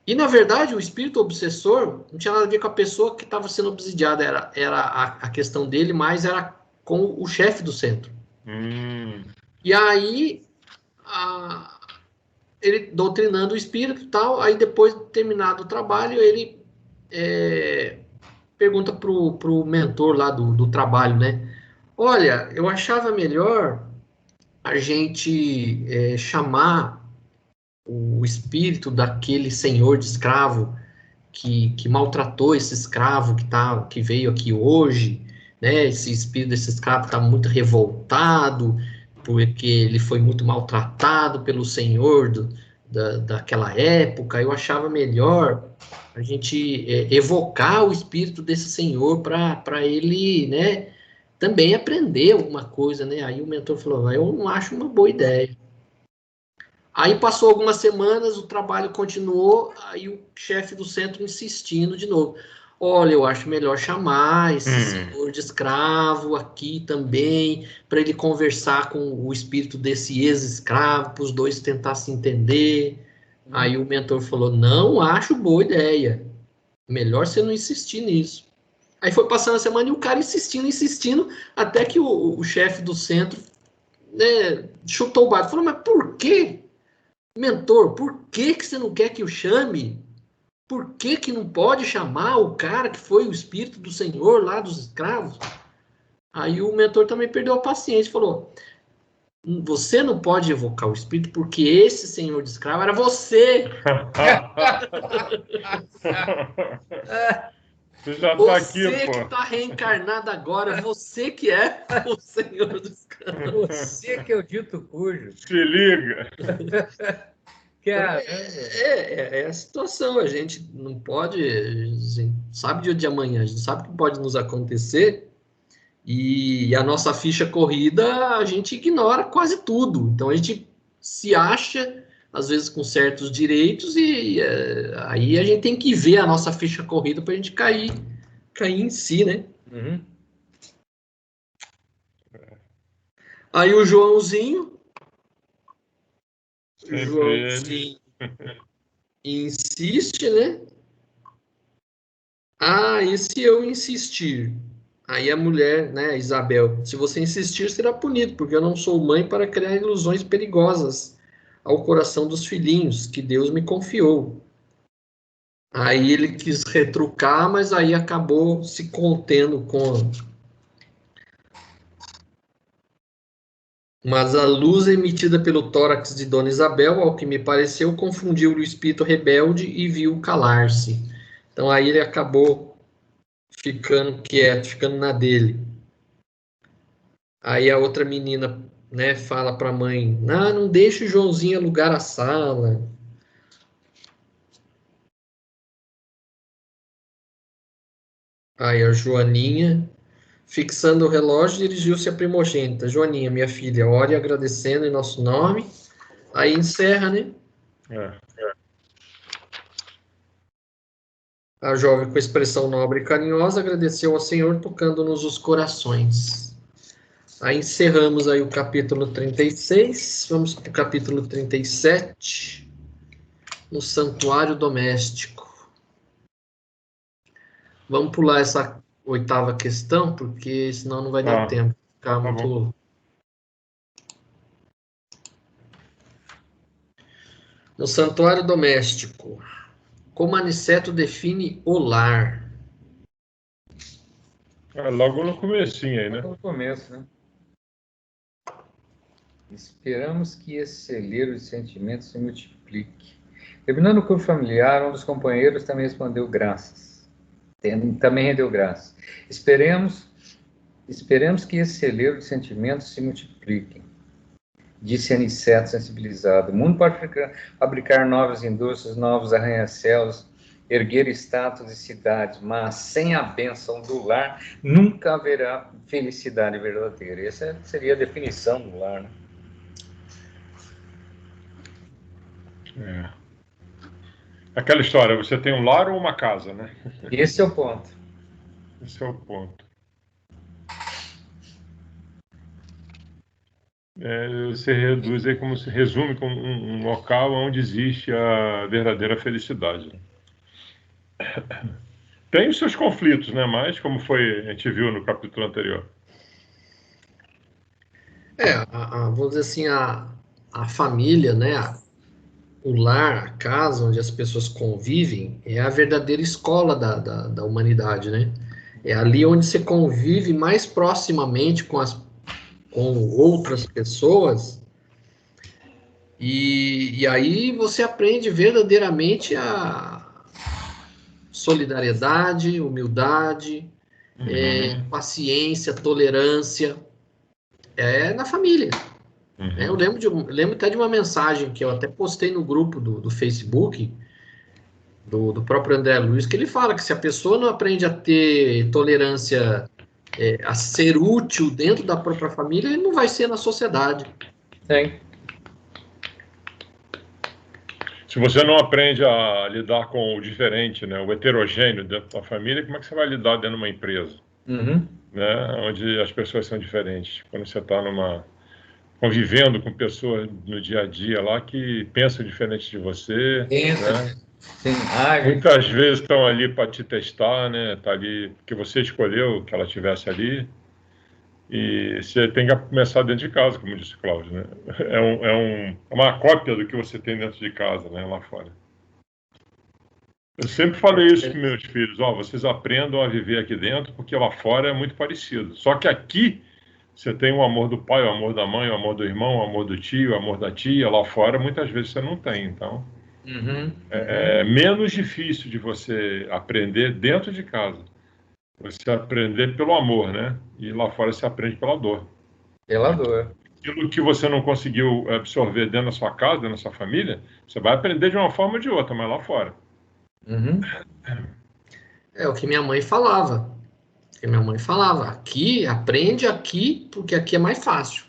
E, na verdade, o espírito obsessor não tinha nada a ver com a pessoa que estava sendo obsidiada. Era a questão dele, mas era com o chefe do centro. E aí, ele doutrinando o espírito e tal, aí depois, terminado o trabalho, ele pergunta pro mentor lá do trabalho, né? Olha, eu achava melhor a gente chamar o espírito daquele senhor de escravo que maltratou esse escravo que veio aqui hoje, né? Esse espírito desse escravo está muito revoltado porque ele foi muito maltratado pelo senhor daquela época. Eu achava melhor a gente evocar o espírito desse senhor para ele, né, também aprender alguma coisa, né? Aí o mentor falou, eu não acho uma boa ideia. Aí passou algumas semanas, o trabalho continuou, aí o chefe do centro insistindo de novo. Olha, eu acho melhor chamar esse senhor de escravo aqui também, para ele conversar com o espírito desse ex-escravo, para os dois tentar se entender. Aí o mentor falou, não acho boa ideia. Melhor você não insistir nisso. Aí foi passando a semana e o cara insistindo, até que o chefe do centro, né, chutou o barco. Falou, mas por quê? Mentor, por que você não quer que eu chame? Por que não pode chamar o cara que foi o espírito do senhor lá dos escravos? Aí o mentor também perdeu a paciência e falou, você não pode evocar o espírito porque esse senhor de escravo era você. Você já tá aqui, você que está reencarnado agora, você que é o senhor dos escravos. Você que é o dito cujo. Se liga. É a situação, a gente não pode, a gente sabe dia de amanhã, a gente sabe que pode nos acontecer, e a nossa ficha corrida a gente ignora quase tudo, então a gente se acha, às vezes com certos direitos, e aí a gente tem que ver a nossa ficha corrida para a gente cair em si, né? Uhum. Aí o Joãozinho insiste, né? E se eu insistir? Aí a mulher, né, Isabel, se você insistir, será punido, porque eu não sou mãe para criar ilusões perigosas ao coração dos filhinhos que Deus me confiou. Aí ele quis retrucar, mas aí acabou se contendo com... Mas a luz emitida pelo tórax de Dona Isabel, ao que me pareceu, confundiu o espírito rebelde e viu calar-se. Então aí ele acabou ficando quieto, ficando na dele. Aí a outra menina, né, fala para a mãe: não deixa o Joãozinho alugar a sala. Aí a Joaninha, fixando o relógio, dirigiu-se à primogênita: Joaninha, minha filha, ore agradecendo em nosso nome. Aí encerra, né? A jovem, com expressão nobre e carinhosa, agradeceu ao Senhor, tocando-nos os corações. Aí encerramos aí o capítulo 36, vamos para o capítulo 37, no santuário doméstico. Vamos pular essa 8ª questão, porque senão não vai dar tempo. Ficar muito... Bom. No santuário doméstico, como Aniceto define o lar? Logo no comecinho aí, né? Logo no começo, né? Esperamos que esse celeiro de sentimentos se multiplique. Terminando o culto familiar, um dos companheiros também respondeu graças. Também rendeu graças. Esperemos que esse celeiro de sentimentos se multiplique. Disse Aniceto sensibilizado. O mundo pode fabricar novas indústrias, novos arranha-céus, erguer estátuas e cidades, mas sem a bênção do lar, nunca haverá felicidade verdadeira. Essa seria a definição do lar, né? Aquela história, você tem um lar ou uma casa, né? Esse é o ponto. Esse é o ponto. Você reduz aí, como se resume como um local onde existe a verdadeira felicidade. Tem os seus conflitos, né? Mas, como a gente viu no capítulo anterior. Vamos dizer assim, a família, né? O lar, a casa onde as pessoas convivem, é a verdadeira escola da humanidade, né? É ali onde você convive mais proximamente com outras pessoas, e aí você aprende verdadeiramente a solidariedade, humildade, paciência, tolerância. É na família. Eu lembro até de uma mensagem que eu até postei no grupo do Facebook, do próprio André Luiz, que ele fala que se a pessoa não aprende a ter tolerância, a ser útil dentro da própria família, ele não vai ser na sociedade. Sim. Se você não aprende a lidar com o diferente, né, o heterogêneo dentro da família, como é que você vai lidar dentro de uma empresa? Né, onde as pessoas são diferentes. Quando você está convivendo com pessoas no dia a dia lá que pensam diferente de você, né? Sim. Muitas vezes estão ali para te testar, né? Tá ali porque você escolheu que ela estivesse ali, e você tem que começar dentro de casa, como disse o Cláudio, né? É uma cópia do que você tem dentro de casa, né? Lá fora. Eu sempre falei isso para meus filhos: vocês aprendam a viver aqui dentro, porque lá fora é muito parecido. Só que aqui você tem o amor do pai, o amor da mãe, o amor do irmão, o amor do tio, o amor da tia. Lá fora, muitas vezes, você não tem. Então, é menos difícil de você aprender dentro de casa. Você aprender pelo amor, né? E lá fora você aprende pela dor. Pela dor. Aquilo que você não conseguiu absorver dentro da sua casa, dentro da sua família, você vai aprender de uma forma ou de outra, mas lá fora. É o que minha mãe falava. Aqui, aprende aqui, porque aqui é mais fácil.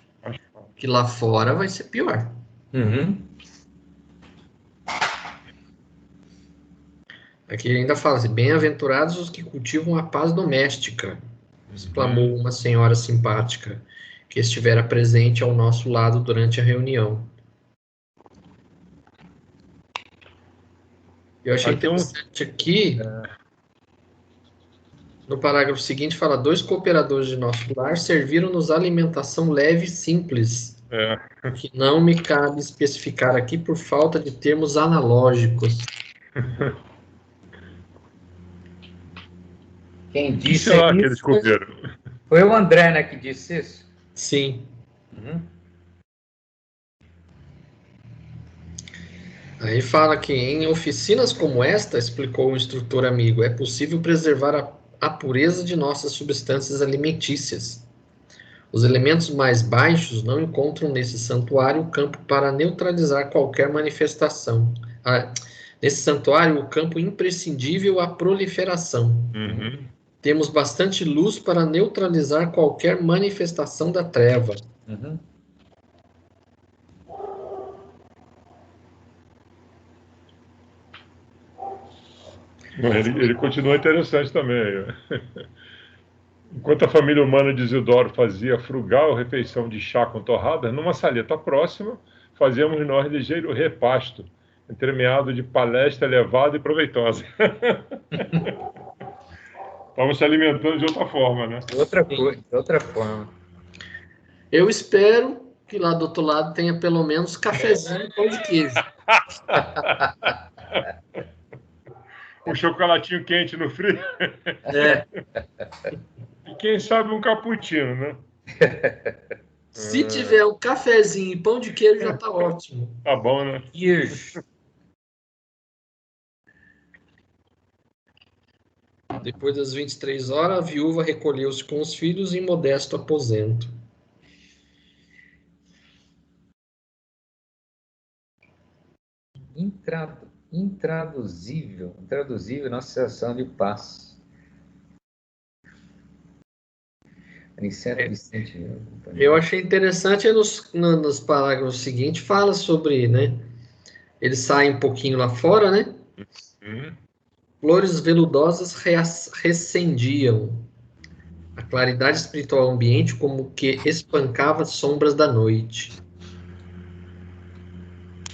Que lá fora vai ser pior. Aqui ainda fala assim: bem-aventurados os que cultivam a paz doméstica, exclamou uma senhora simpática que estivera presente ao nosso lado durante a reunião. Eu achei interessante aqui, no parágrafo seguinte, fala: 2 cooperadores de nosso lar serviram-nos alimentação leve e simples, que não me cabe especificar aqui por falta de termos analógicos. Quem disse isso foi o André, né, que disse isso? Sim. Aí fala que em oficinas como esta, explicou o instrutor amigo, é possível preservar a pureza de nossas substâncias alimentícias. Os elementos mais baixos não encontram nesse santuário o campo para neutralizar qualquer manifestação. Nesse santuário, o campo imprescindível à proliferação. Uhum. Temos bastante luz para neutralizar qualquer manifestação da treva. Uhum. Ele continua interessante também. Enquanto a família humana de Isidoro fazia frugal refeição de chá com torradas, numa saleta próxima, fazíamos nós ligeiro repasto, entremeado de palestra elevada e proveitosa. Estamos se alimentando de outra forma, né? De outra forma. Eu espero que lá do outro lado tenha pelo menos cafezinho e pão de queijo. Um chocolatinho quente no frio. É. E quem sabe um cappuccino, né? Se tiver um cafezinho e pão de queijo, já tá ótimo. Tá bom, né? Queijo. Depois das 23 horas, a viúva recolheu-se com os filhos em modesto aposento. Intraduzível nossa sensação de paz. Eu achei interessante nos parágrafos seguintes, fala sobre, né? Eles saem um pouquinho lá fora, né? Flores veludosas recendiam. A claridade espiritual ambiente como que espancava as sombras da noite.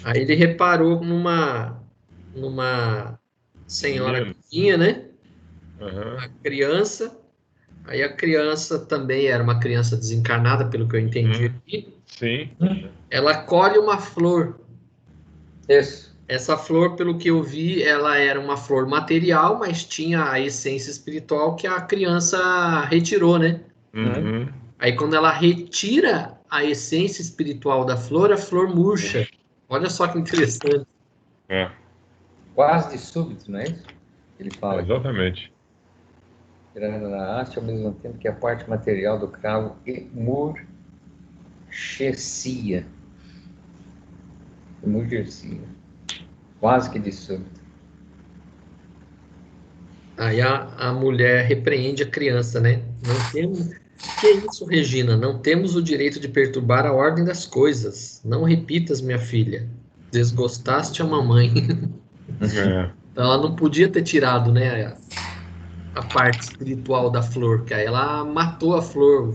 Aí ele reparou numa senhora que vinha, né? A criança. Aí a criança também era uma criança desencarnada, pelo que eu entendi aqui. Sim. Ela colhe uma flor. Isso. Essa flor, pelo que eu vi, ela era uma flor material, mas tinha a essência espiritual que a criança retirou, né? Uhum. Aí quando ela retira a essência espiritual da flor, a flor murcha. Olha só que interessante. É. Quase de súbito, não é isso? Ele fala. Exatamente. Tirando na haste, ao mesmo tempo que a parte material do cravo emurchecia. Quase que de súbito. Aí a mulher repreende a criança, né? Não temos... Que é isso, Regina? Não temos o direito de perturbar a ordem das coisas. Não repitas, minha filha. Desgostaste a mamãe. É. Então ela não podia ter tirado, né, a parte espiritual da flor, que aí ela matou a flor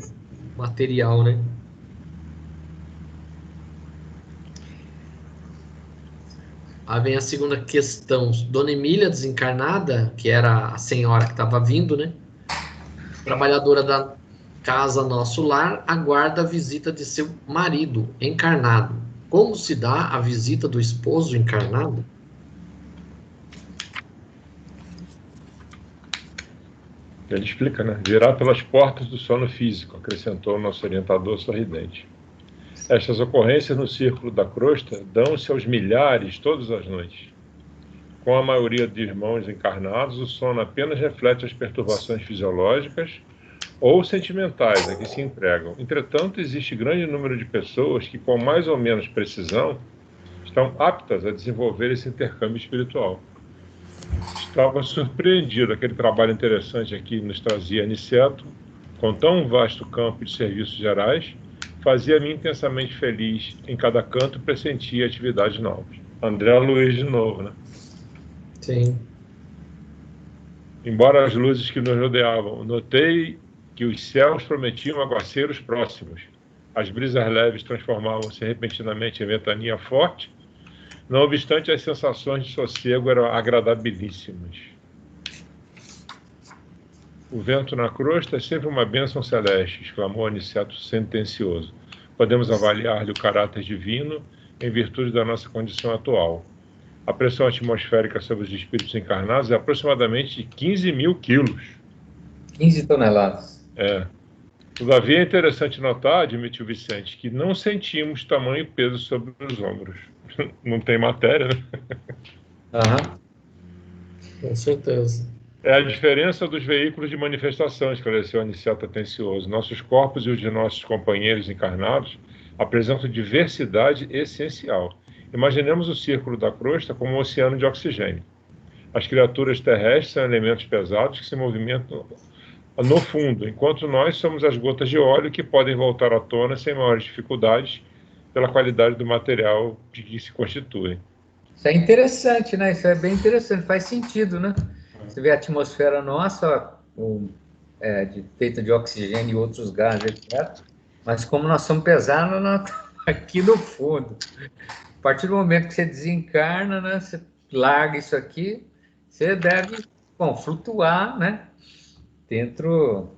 material, né? Aí vem a segunda questão. Dona Emília, desencarnada, que era a senhora que estava vindo, né? Trabalhadora da casa Nosso Lar, aguarda a visita de seu marido encarnado. Como se dá a visita do esposo encarnado? Ele explica, né? Virá pelas portas do sono físico, acrescentou o nosso orientador sorridente. Estas ocorrências no círculo da crosta dão-se aos milhares todas as noites. Com a maioria de irmãos encarnados, o sono apenas reflete as perturbações fisiológicas ou sentimentais a que se entregam. Entretanto, existe grande número de pessoas que, com mais ou menos precisão, estão aptas a desenvolver esse intercâmbio espiritual. Estava surpreendido, aquele trabalho interessante aqui nos trazia Aniceto, com tão vasto campo de serviços gerais, fazia-me intensamente feliz. Em cada canto pressentia atividades novas. André Luiz de novo, né? Sim. Embora as luzes que nos rodeavam, notei que os céus prometiam aguaceiros próximos. As brisas leves transformavam-se repentinamente em ventania forte. Não obstante, as sensações de sossego eram agradabilíssimas. O vento na crosta é sempre uma bênção celeste, exclamou Aniceto sentencioso. Podemos avaliar-lhe o caráter divino em virtude da nossa condição atual. A pressão atmosférica sobre os espíritos encarnados é aproximadamente de 15 mil quilos. 15 toneladas. É. Todavia é interessante notar, admitiu Vicente, que não sentimos tamanho peso sobre os ombros. Não tem matéria, né? Aham. Com certeza. É a diferença dos veículos de manifestação, esclareceu Aniceto atencioso. Nossos corpos e os de nossos companheiros encarnados apresentam diversidade essencial. Imaginemos o círculo da crosta como um oceano de oxigênio. As criaturas terrestres são elementos pesados que se movimentam no fundo, enquanto nós somos as gotas de óleo que podem voltar à tona sem maiores dificuldades pela qualidade do material de que se constituem. Isso é interessante, né? Isso é bem interessante, faz sentido, né? Você vê a atmosfera nossa, feita de oxigênio e outros gases, etc. Mas como nós somos pesados, nós estamos aqui no fundo. A partir do momento que você desencarna, né? Você larga isso aqui, você deve, flutuar, né? Dentro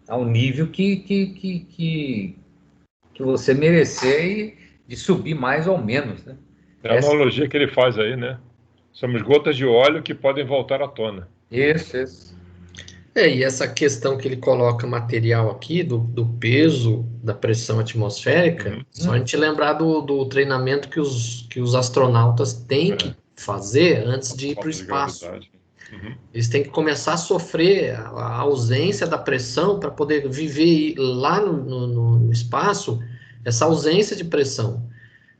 ao nível que você merecer e de subir mais ou menos, né? É a analogia que ele faz aí, né? Somos gotas de óleo que podem voltar à tona. Isso. E essa questão que ele coloca material aqui, do peso, da pressão atmosférica, só a gente lembrar do treinamento que os astronautas têm que fazer antes de ir para o espaço. Eles têm que começar a sofrer a ausência da pressão para poder viver lá no espaço, essa ausência de pressão.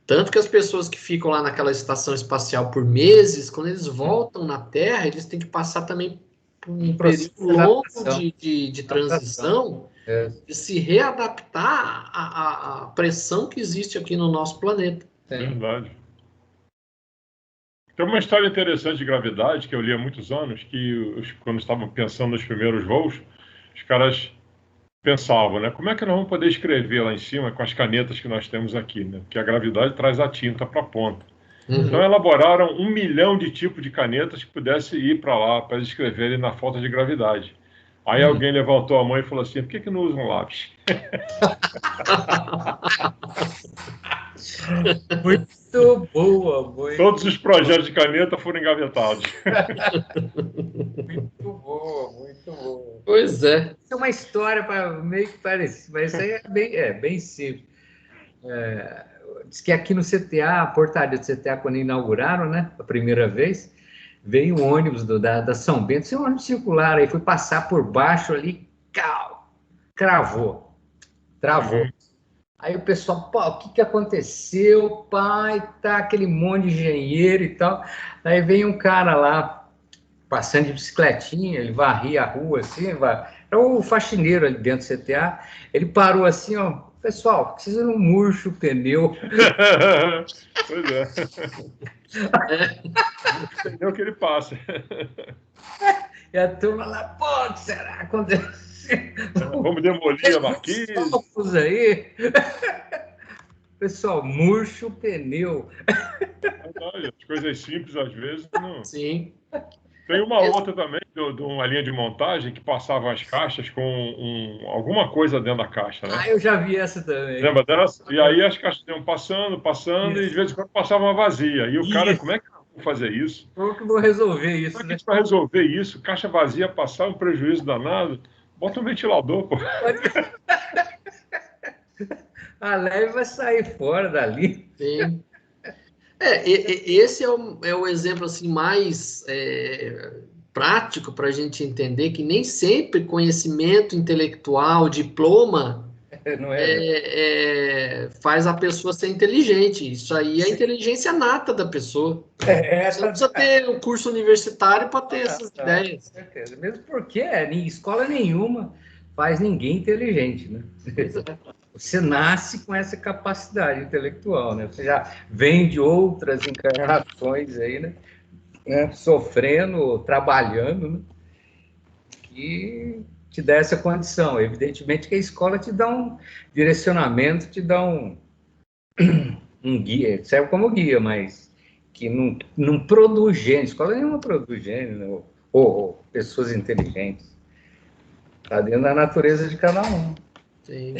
Tanto que as pessoas que ficam lá naquela estação espacial por meses, quando eles voltam na Terra, eles têm que passar também por um período longo de transição, de se readaptar à pressão que existe aqui no nosso planeta. Verdade. Tem uma história interessante de gravidade que eu li há muitos anos, que quando estavam pensando nos primeiros voos, os caras pensavam, né? Como é que nós vamos poder escrever lá em cima com as canetas que nós temos aqui, né? Porque a gravidade traz a tinta para a ponta. Então elaboraram 1 milhão de tipos de canetas que pudessem ir para lá, para escreverem na falta de gravidade. Aí alguém levantou a mão e falou assim, por que não usam lápis? Muito boa. Todos os projetos de caneta foram engavetados. Muito boa. Pois é. Isso é uma história meio que parecida, mas isso aí é bem simples. Diz que aqui no CTA, a portaria do CTA, quando inauguraram, né, a primeira vez, veio um ônibus da São Bento, esse ônibus circular, aí foi passar por baixo ali, travou. Aí o pessoal, o que aconteceu, pai, tá aquele monte de engenheiro e tal. Aí veio um cara lá, passando de bicicletinha, ele varria a rua assim, era o faxineiro ali dentro do CTA, ele parou assim, pessoal, precisa não murcho o pneu. Pois é. O pneu que ele passa. E a turma lá, pô, será que aconteceu? Vamos demolir a marquise. Aí. Pessoal, murcho o pneu. As coisas simples, às vezes, não... Sim. Tem uma outra também, de uma linha de montagem, que passavam as caixas com alguma coisa dentro da caixa, né? Eu já vi essa também. Lembra dessa? E aí as caixas iam passando, e de vez em quando passava uma vazia. E o cara, como é que eu vou fazer isso? Como que eu vou resolver isso, Como é que a gente vai resolver isso? Caixa vazia, passar um prejuízo danado. Bota um ventilador, pô. A leve vai sair fora dali. Sim. Esse é o exemplo assim, mais prático para a gente entender que nem sempre conhecimento intelectual, diploma, faz a pessoa ser inteligente. Isso aí é a inteligência nata da pessoa. Você não precisa ter um curso universitário para ter essas ideias. Com certeza. Mesmo porque escola nenhuma faz ninguém inteligente, né? Você nasce com essa capacidade intelectual, né? Você já vem de outras encarnações aí, né? Sofrendo, trabalhando, né? Que te dá essa condição. Evidentemente que a escola te dá um direcionamento, te dá um guia, serve como guia, mas que não produz gênio. Escola nenhuma produz gênio, né? ou pessoas inteligentes. Está dentro da natureza de cada um. Sim.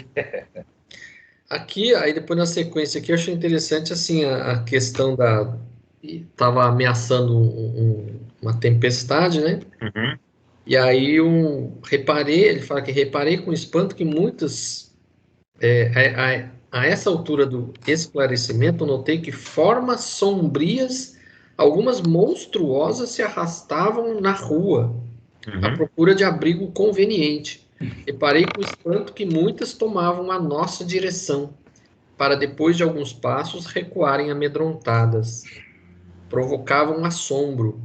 Aqui, aí depois na sequência aqui, eu achei interessante assim a questão estava ameaçando uma tempestade, né? E aí ele fala que reparei com espanto que muitas, a essa altura do esclarecimento, notei que formas sombrias Algumas monstruosas se arrastavam na rua, à Uhum. procura de abrigo conveniente. Reparei com espanto que muitas tomavam a nossa direção, para depois de alguns passos recuarem amedrontadas. Provocavam assombro.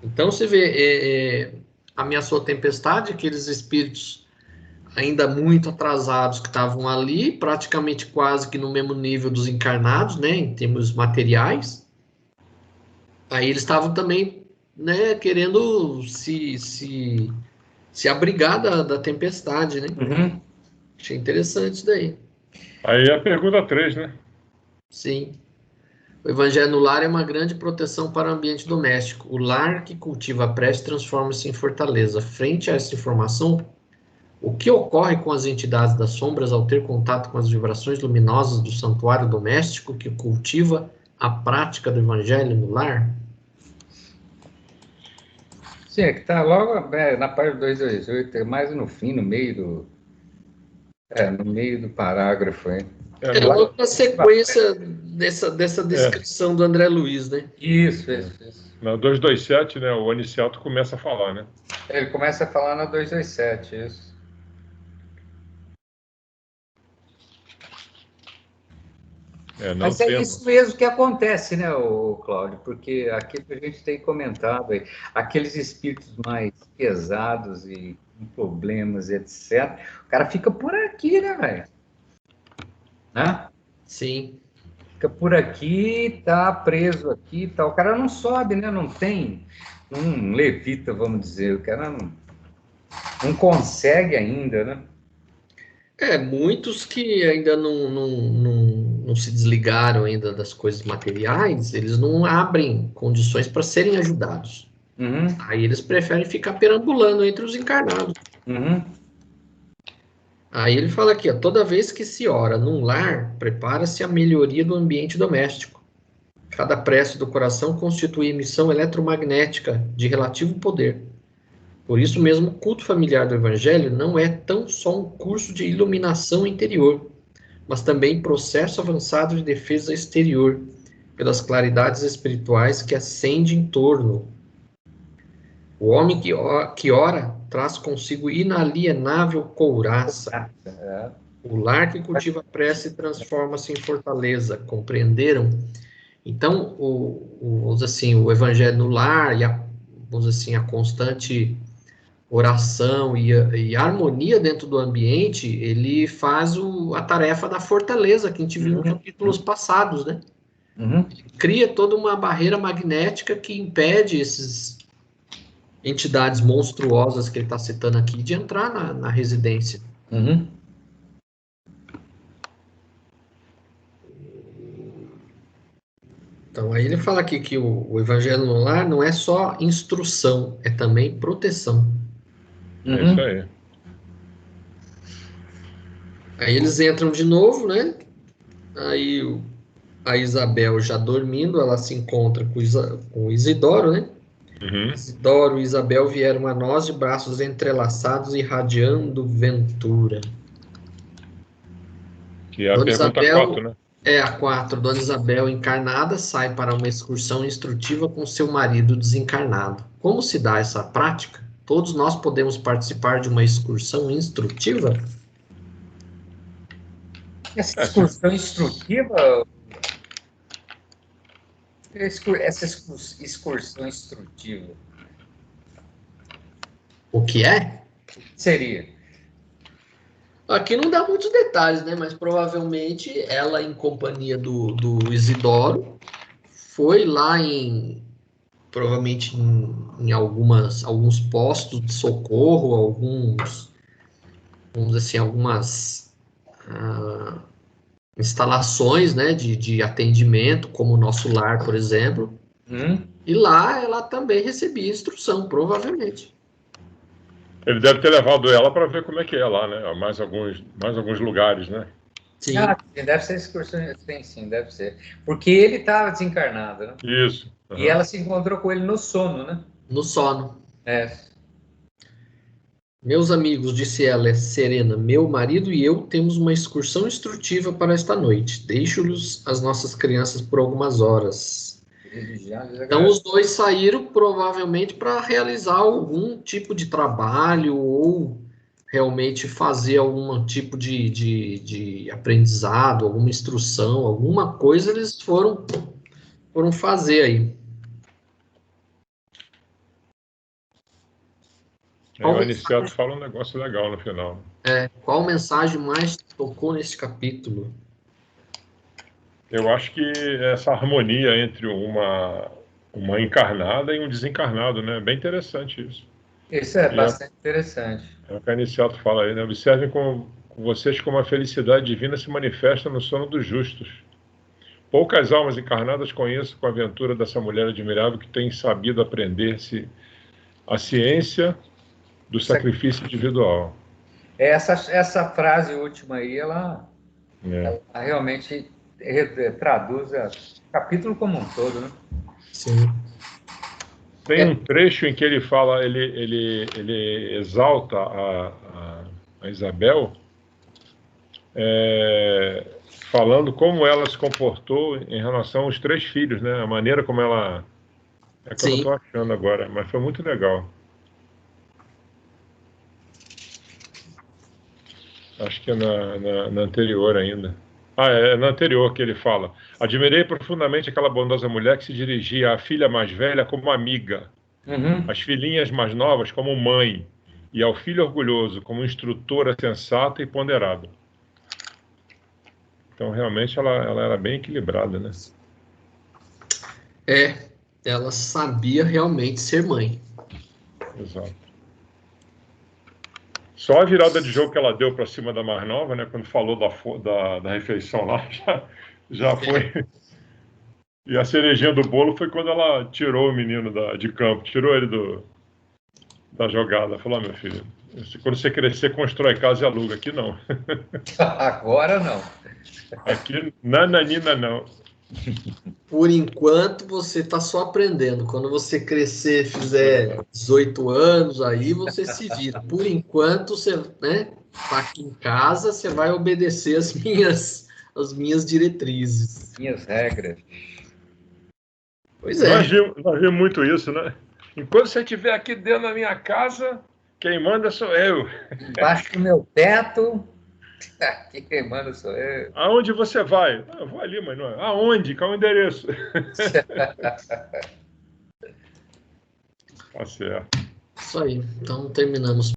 Então você vê, ameaçou a tempestade, aqueles espíritos ainda muito atrasados que estavam ali, praticamente quase que no mesmo nível dos encarnados, né, em termos materiais. Aí eles estavam também, né, querendo se abrigar da tempestade, né? Uhum. Achei interessante isso daí. Aí a pergunta 3, né? Sim. O evangelho no lar é uma grande proteção para o ambiente doméstico. O lar que cultiva a prece transforma-se em fortaleza. Frente a essa informação, o que ocorre com as entidades das sombras ao ter contato com as vibrações luminosas do santuário doméstico que cultiva a prática do evangelho no lar? Sim, é que está logo na página 228, é mais no fim, no meio do parágrafo. Hein? É, É no, logo na sequência dessa descrição do André Luiz, né? Isso. na 227, né? O Anicelto começa a falar, né? Ele começa a falar na 227, isso. Mas é isso mesmo que acontece, né, Cláudio? Porque aquilo que a gente tem comentado aí, aqueles espíritos mais pesados e com problemas, etc., o cara fica por aqui, né, velho? Né? Sim. Fica por aqui, tá preso aqui, tá. O cara não sobe, né? Não tem um levita, vamos dizer. O cara não consegue ainda, né? Muitos que ainda não se desligaram ainda das coisas materiais, eles não abrem condições para serem ajudados. Uhum, Aí eles preferem ficar perambulando entre os encarnados. uhum, Aí ele fala aqui, ó, toda vez que se ora num lar, prepara-se a melhoria do ambiente doméstico. Cada prece do coração constitui emissão eletromagnética de relativo poder. Por isso mesmo, o culto familiar do Evangelho não é tão só um curso de iluminação interior, mas também processo avançado de defesa exterior, pelas claridades espirituais que acende em torno. O homem que ora traz consigo inalienável couraça. O lar que cultiva a prece transforma-se em fortaleza. Compreenderam? Então, vamos assim, o evangelho no lar e vamos assim, a constante oração e harmonia dentro do ambiente, ele faz a tarefa da fortaleza que a gente viu em capítulos passados, né? uhum. Cria toda uma barreira magnética que impede essas entidades monstruosas que ele está citando aqui de entrar na residência. Uhum. Então, aí ele fala aqui que o evangelho no lar não é só instrução, é também proteção. É isso aí. Aí eles entram de novo, né? Aí a Isabel já dormindo, ela se encontra com o Isidoro, né? Uhum. Isidoro e Isabel vieram a nós de braços entrelaçados, irradiando ventura. Que é a Dona pergunta Isabel 4, né? é a 4. Dona Isabel, encarnada, sai para uma excursão instrutiva com seu marido desencarnado. Como se dá essa prática? Todos nós podemos participar de uma excursão instrutiva? Essa excursão instrutiva, essa excursão instrutiva, O que é? seria? Aqui não dá muitos detalhes, né? Mas provavelmente ela, em companhia do Isidoro, foi lá provavelmente em alguns postos de socorro, vamos dizer assim, algumas instalações, né, de atendimento, como o nosso lar, por exemplo. E lá ela também recebia instrução, provavelmente. Ele deve ter levado ela para ver como é que é lá, né? Mais alguns lugares, né? Sim. Deve ser excursão, sim, deve ser. Porque ele estava desencarnado, né? Isso. Uhum. E ela se encontrou com ele no sono, né? No sono. É. Meus amigos, disse ela, serena, meu marido e eu temos uma excursão instrutiva para esta noite. Deixo-lhes as nossas crianças por algumas horas. Então, os dois saíram provavelmente para realizar algum tipo de trabalho ou realmente fazer algum tipo de aprendizado, alguma instrução, alguma coisa eles foram fazer aí. O Aniceto fala um negócio legal no final. Qual mensagem mais tocou nesse capítulo? Eu acho que essa harmonia entre uma encarnada e um desencarnado, né? Bem interessante isso. Isso é bastante interessante. É o que a Aniceto fala aí, né? Observem com vocês como a felicidade divina se manifesta no sono dos justos. Poucas almas encarnadas conheço com a aventura dessa mulher admirável que tem sabido aprender-se a ciência do sacrifício individual. Essa frase última aí, ela realmente traduz o capítulo como um todo, né? Sim. Tem um trecho em que ele fala, ele exalta a Isabel, falando como ela se comportou em relação aos 3 filhos, né? A maneira como ela... É que eu não estou achando agora, mas foi muito legal. Acho que é na anterior ainda. É na anterior que ele fala. Admirei profundamente aquela bondosa mulher que se dirigia à filha mais velha como amiga, às filhinhas mais novas como mãe, e ao filho orgulhoso como instrutora sensata e ponderada. Então, realmente, ela era bem equilibrada, né? Ela sabia realmente ser mãe. Exato. Só a virada de jogo que ela deu para cima da mais nova, né? Quando falou da refeição lá, já foi. E a cerejinha do bolo foi quando ela tirou o menino de campo, tirou ele da jogada. Falou: meu filho, quando você crescer, constrói casa e aluga. Aqui não. Agora não. Aqui, nananina não. Por enquanto, você está só aprendendo. Quando você crescer, fizer 18 anos, aí você se vira. Por enquanto, você, né, tá aqui em casa, você vai obedecer as minhas diretrizes. Minhas regras. Pois é. Nós vimos muito isso, né? Enquanto você estiver aqui dentro da minha casa, quem manda sou eu. Embaixo do meu teto, aqui quem manda sou eu. Aonde você vai? Eu vou ali, mas não é. Aonde? Qual é o endereço? Tá certo. Isso aí. Então, terminamos